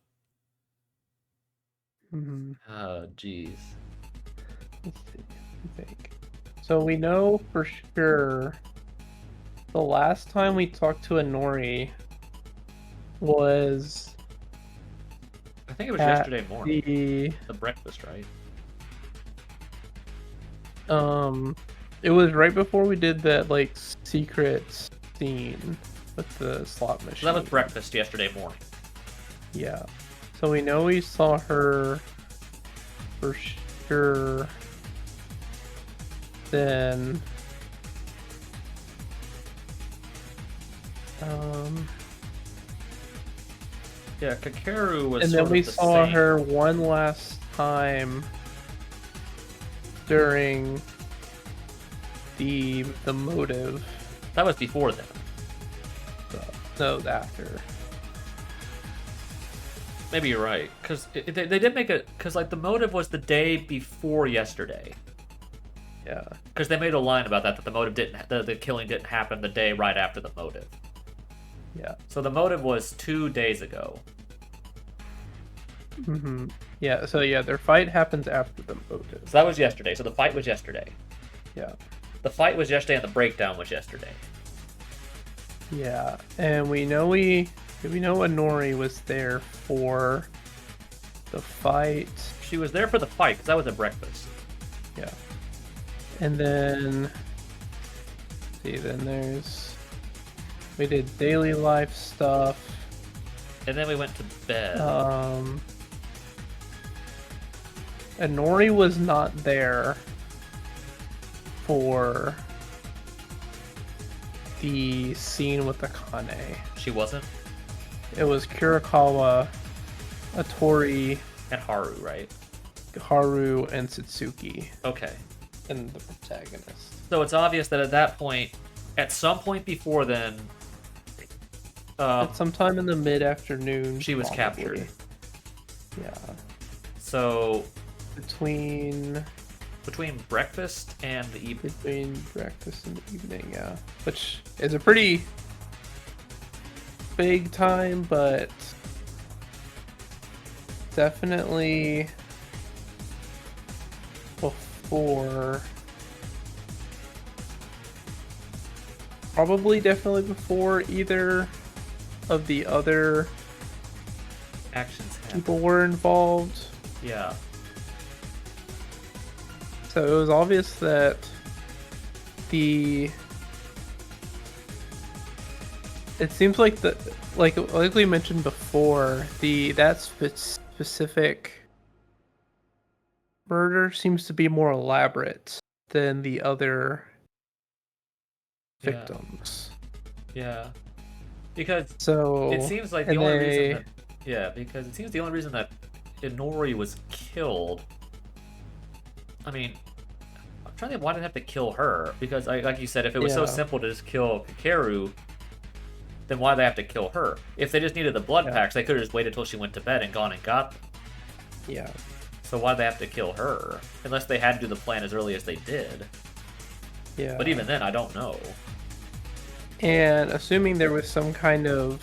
Mm-hmm. Oh, jeez. Let's see. I think. So we know for sure the last time we talked to Inori was I think it was yesterday morning. The breakfast, right? It was right before we did that like secret scene with the slot machine. So that was breakfast yesterday morning. Yeah. So we know we saw her for sure. Then yeah, Kakeru was. And then we saw her one last time during the motive. That was before then. No, after. Maybe you're right, because they did make it. Because like the motive was the day before yesterday. Yeah. Because they made a line about that the motive didn't, the killing didn't happen the day right after the motive. Yeah. So the motive was 2 days ago. Mm-hmm. Yeah. So yeah, their fight happens after the motive. So that was yesterday. So the fight was yesterday. Yeah. The fight was yesterday, and the breakdown was yesterday. Yeah, and we know Inori was there for the fight. She was there for the fight because that was at breakfast. Yeah. And then we did daily life stuff. And then we went to bed. Inori was not there for the scene with Akane. She wasn't? It was Kurikawa, Atori, and Haru, right? Haru and Satsuki. Okay. And the protagonist. So it's obvious that at that point, at some point before then, at sometime in the mid-afternoon, she was captured. Yeah. So between breakfast and the evening. Between breakfast and the evening, yeah. Which is a pretty big time, but definitely before. Probably definitely before either of the other actions people were involved. Yeah. So it was obvious that it seems like like we mentioned before, that specific murder seems to be more elaborate than the other victims. Yeah. Because it seems like the only reason because it seems the only reason that Inori was killed. I mean, I'm trying to think why did they have to kill her? Because, like you said, if it was so simple to just kill Kakeru, then why did they have to kill her? If they just needed the blood packs, they could have just waited till she went to bed and gone and got them. Yeah. So why did they have to kill her? Unless they had to do the plan as early as they did. Yeah. But even then, I don't know. And assuming there was some kind of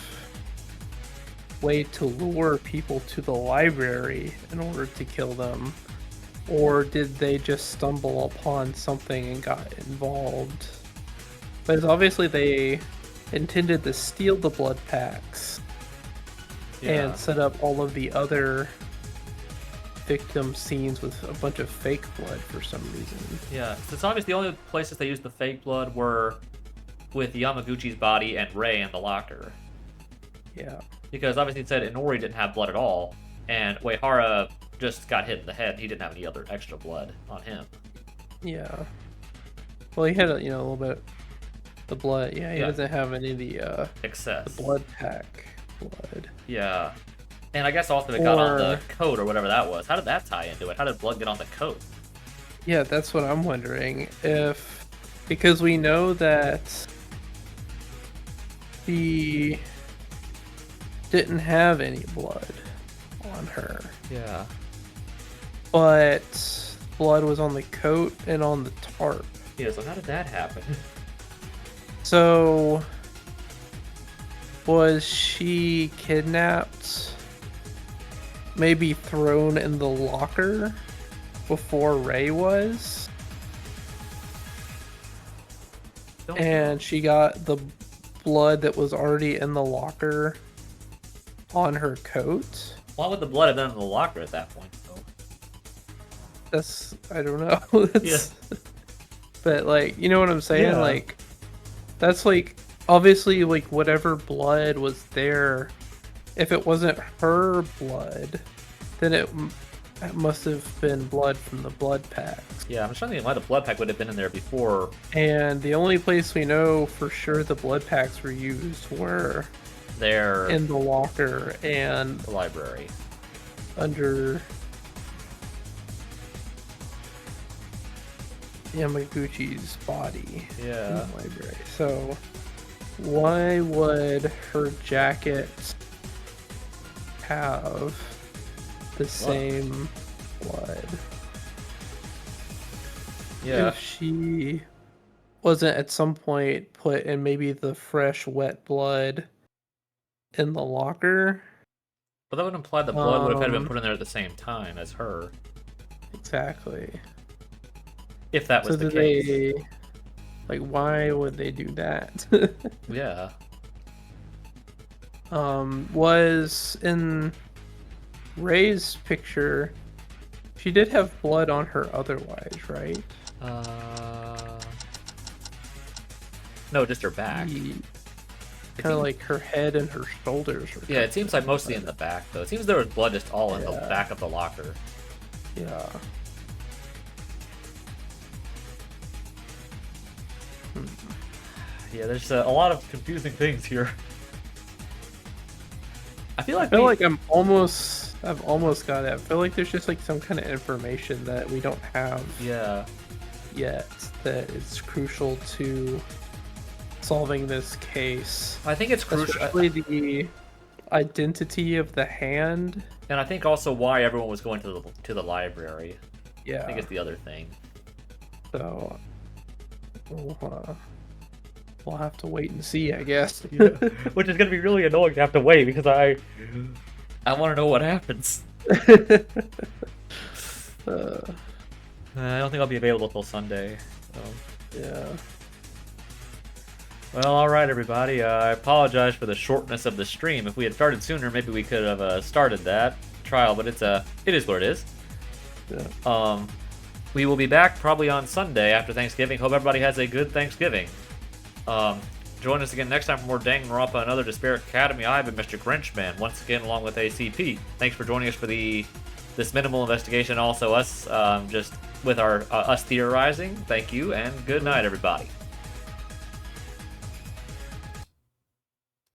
way to lure people to the library in order to kill them, or did they just stumble upon something and got involved? But obviously they intended to steal the blood packs and set up all of the other victim scenes with a bunch of fake blood for some reason. Yeah, so it's obvious the only places they used the fake blood were with Yamaguchi's body and Rei in the locker. Yeah. Because obviously it said Inori didn't have blood at all, and Uehara just got hit in the head, and he didn't have any other extra blood on him. Yeah. Well, he had, a little bit the blood. Yeah, he doesn't have any of the excess. The blood pack blood. Yeah. And I guess also it got on the coat or whatever that was. How did that tie into it? How did blood get on the coat? Yeah, that's what I'm wondering. Because we know that he didn't have any blood on her. Yeah. But blood was on the coat and on the tarp. Yeah, so how did that happen? So, was she kidnapped, maybe thrown in the locker before Rei was? And she got the blood that was already in the locker on her coat? Why would the blood have been in the locker at that point, though? I don't know. Yeah. But, like, you know what I'm saying? Yeah. Like, that's, like, obviously, like, whatever blood was there, if it wasn't her blood, then it must have been blood from the blood packs. Yeah, I'm just trying to think why the blood pack would have been in there before. And the only place we know for sure the blood packs were used were there in the locker and the library. Under Yamaguchi's body in the library. So why would her jacket have the same blood? Yeah. If she wasn't at some point put in maybe the fresh wet blood in the locker. But that would imply the blood would have had been put in there at the same time as her. Exactly. If that was the case. Like, why would they do that? Yeah. Was in Rei's picture, she did have blood on her otherwise, right? No, just her back. Kind of like her head and her shoulders. Yeah, it seems like mostly in the back, though. It seems there was blood just all in the back of the locker. Yeah. Yeah, there's a lot of confusing things here. I feel like I've almost got it. I feel like there's just like some kind of information that we don't have yet that is crucial to solving this case. I think it's crucial. Especially the identity of the hand. And I think also why everyone was going to the library. Yeah. I think it's the other thing. So we'll have to wait and see, I guess. Yeah. Which is going to be really annoying to have to wait because I want to know what happens. I don't think I'll be available till Sunday. So. Yeah. Well, alright everybody, I apologize for the shortness of the stream. If we had started sooner, maybe we could have started that trial, but it is what it is. Yeah. We will be back probably on Sunday after Thanksgiving. Hope everybody has a good Thanksgiving. Join us again next time for more Danganronpa, another Despair Academy. I've been Mr. Grinchman, once again along with ACP. Thanks for joining us for this minimal investigation, also us just with our us theorizing. Thank you, and good night, everybody.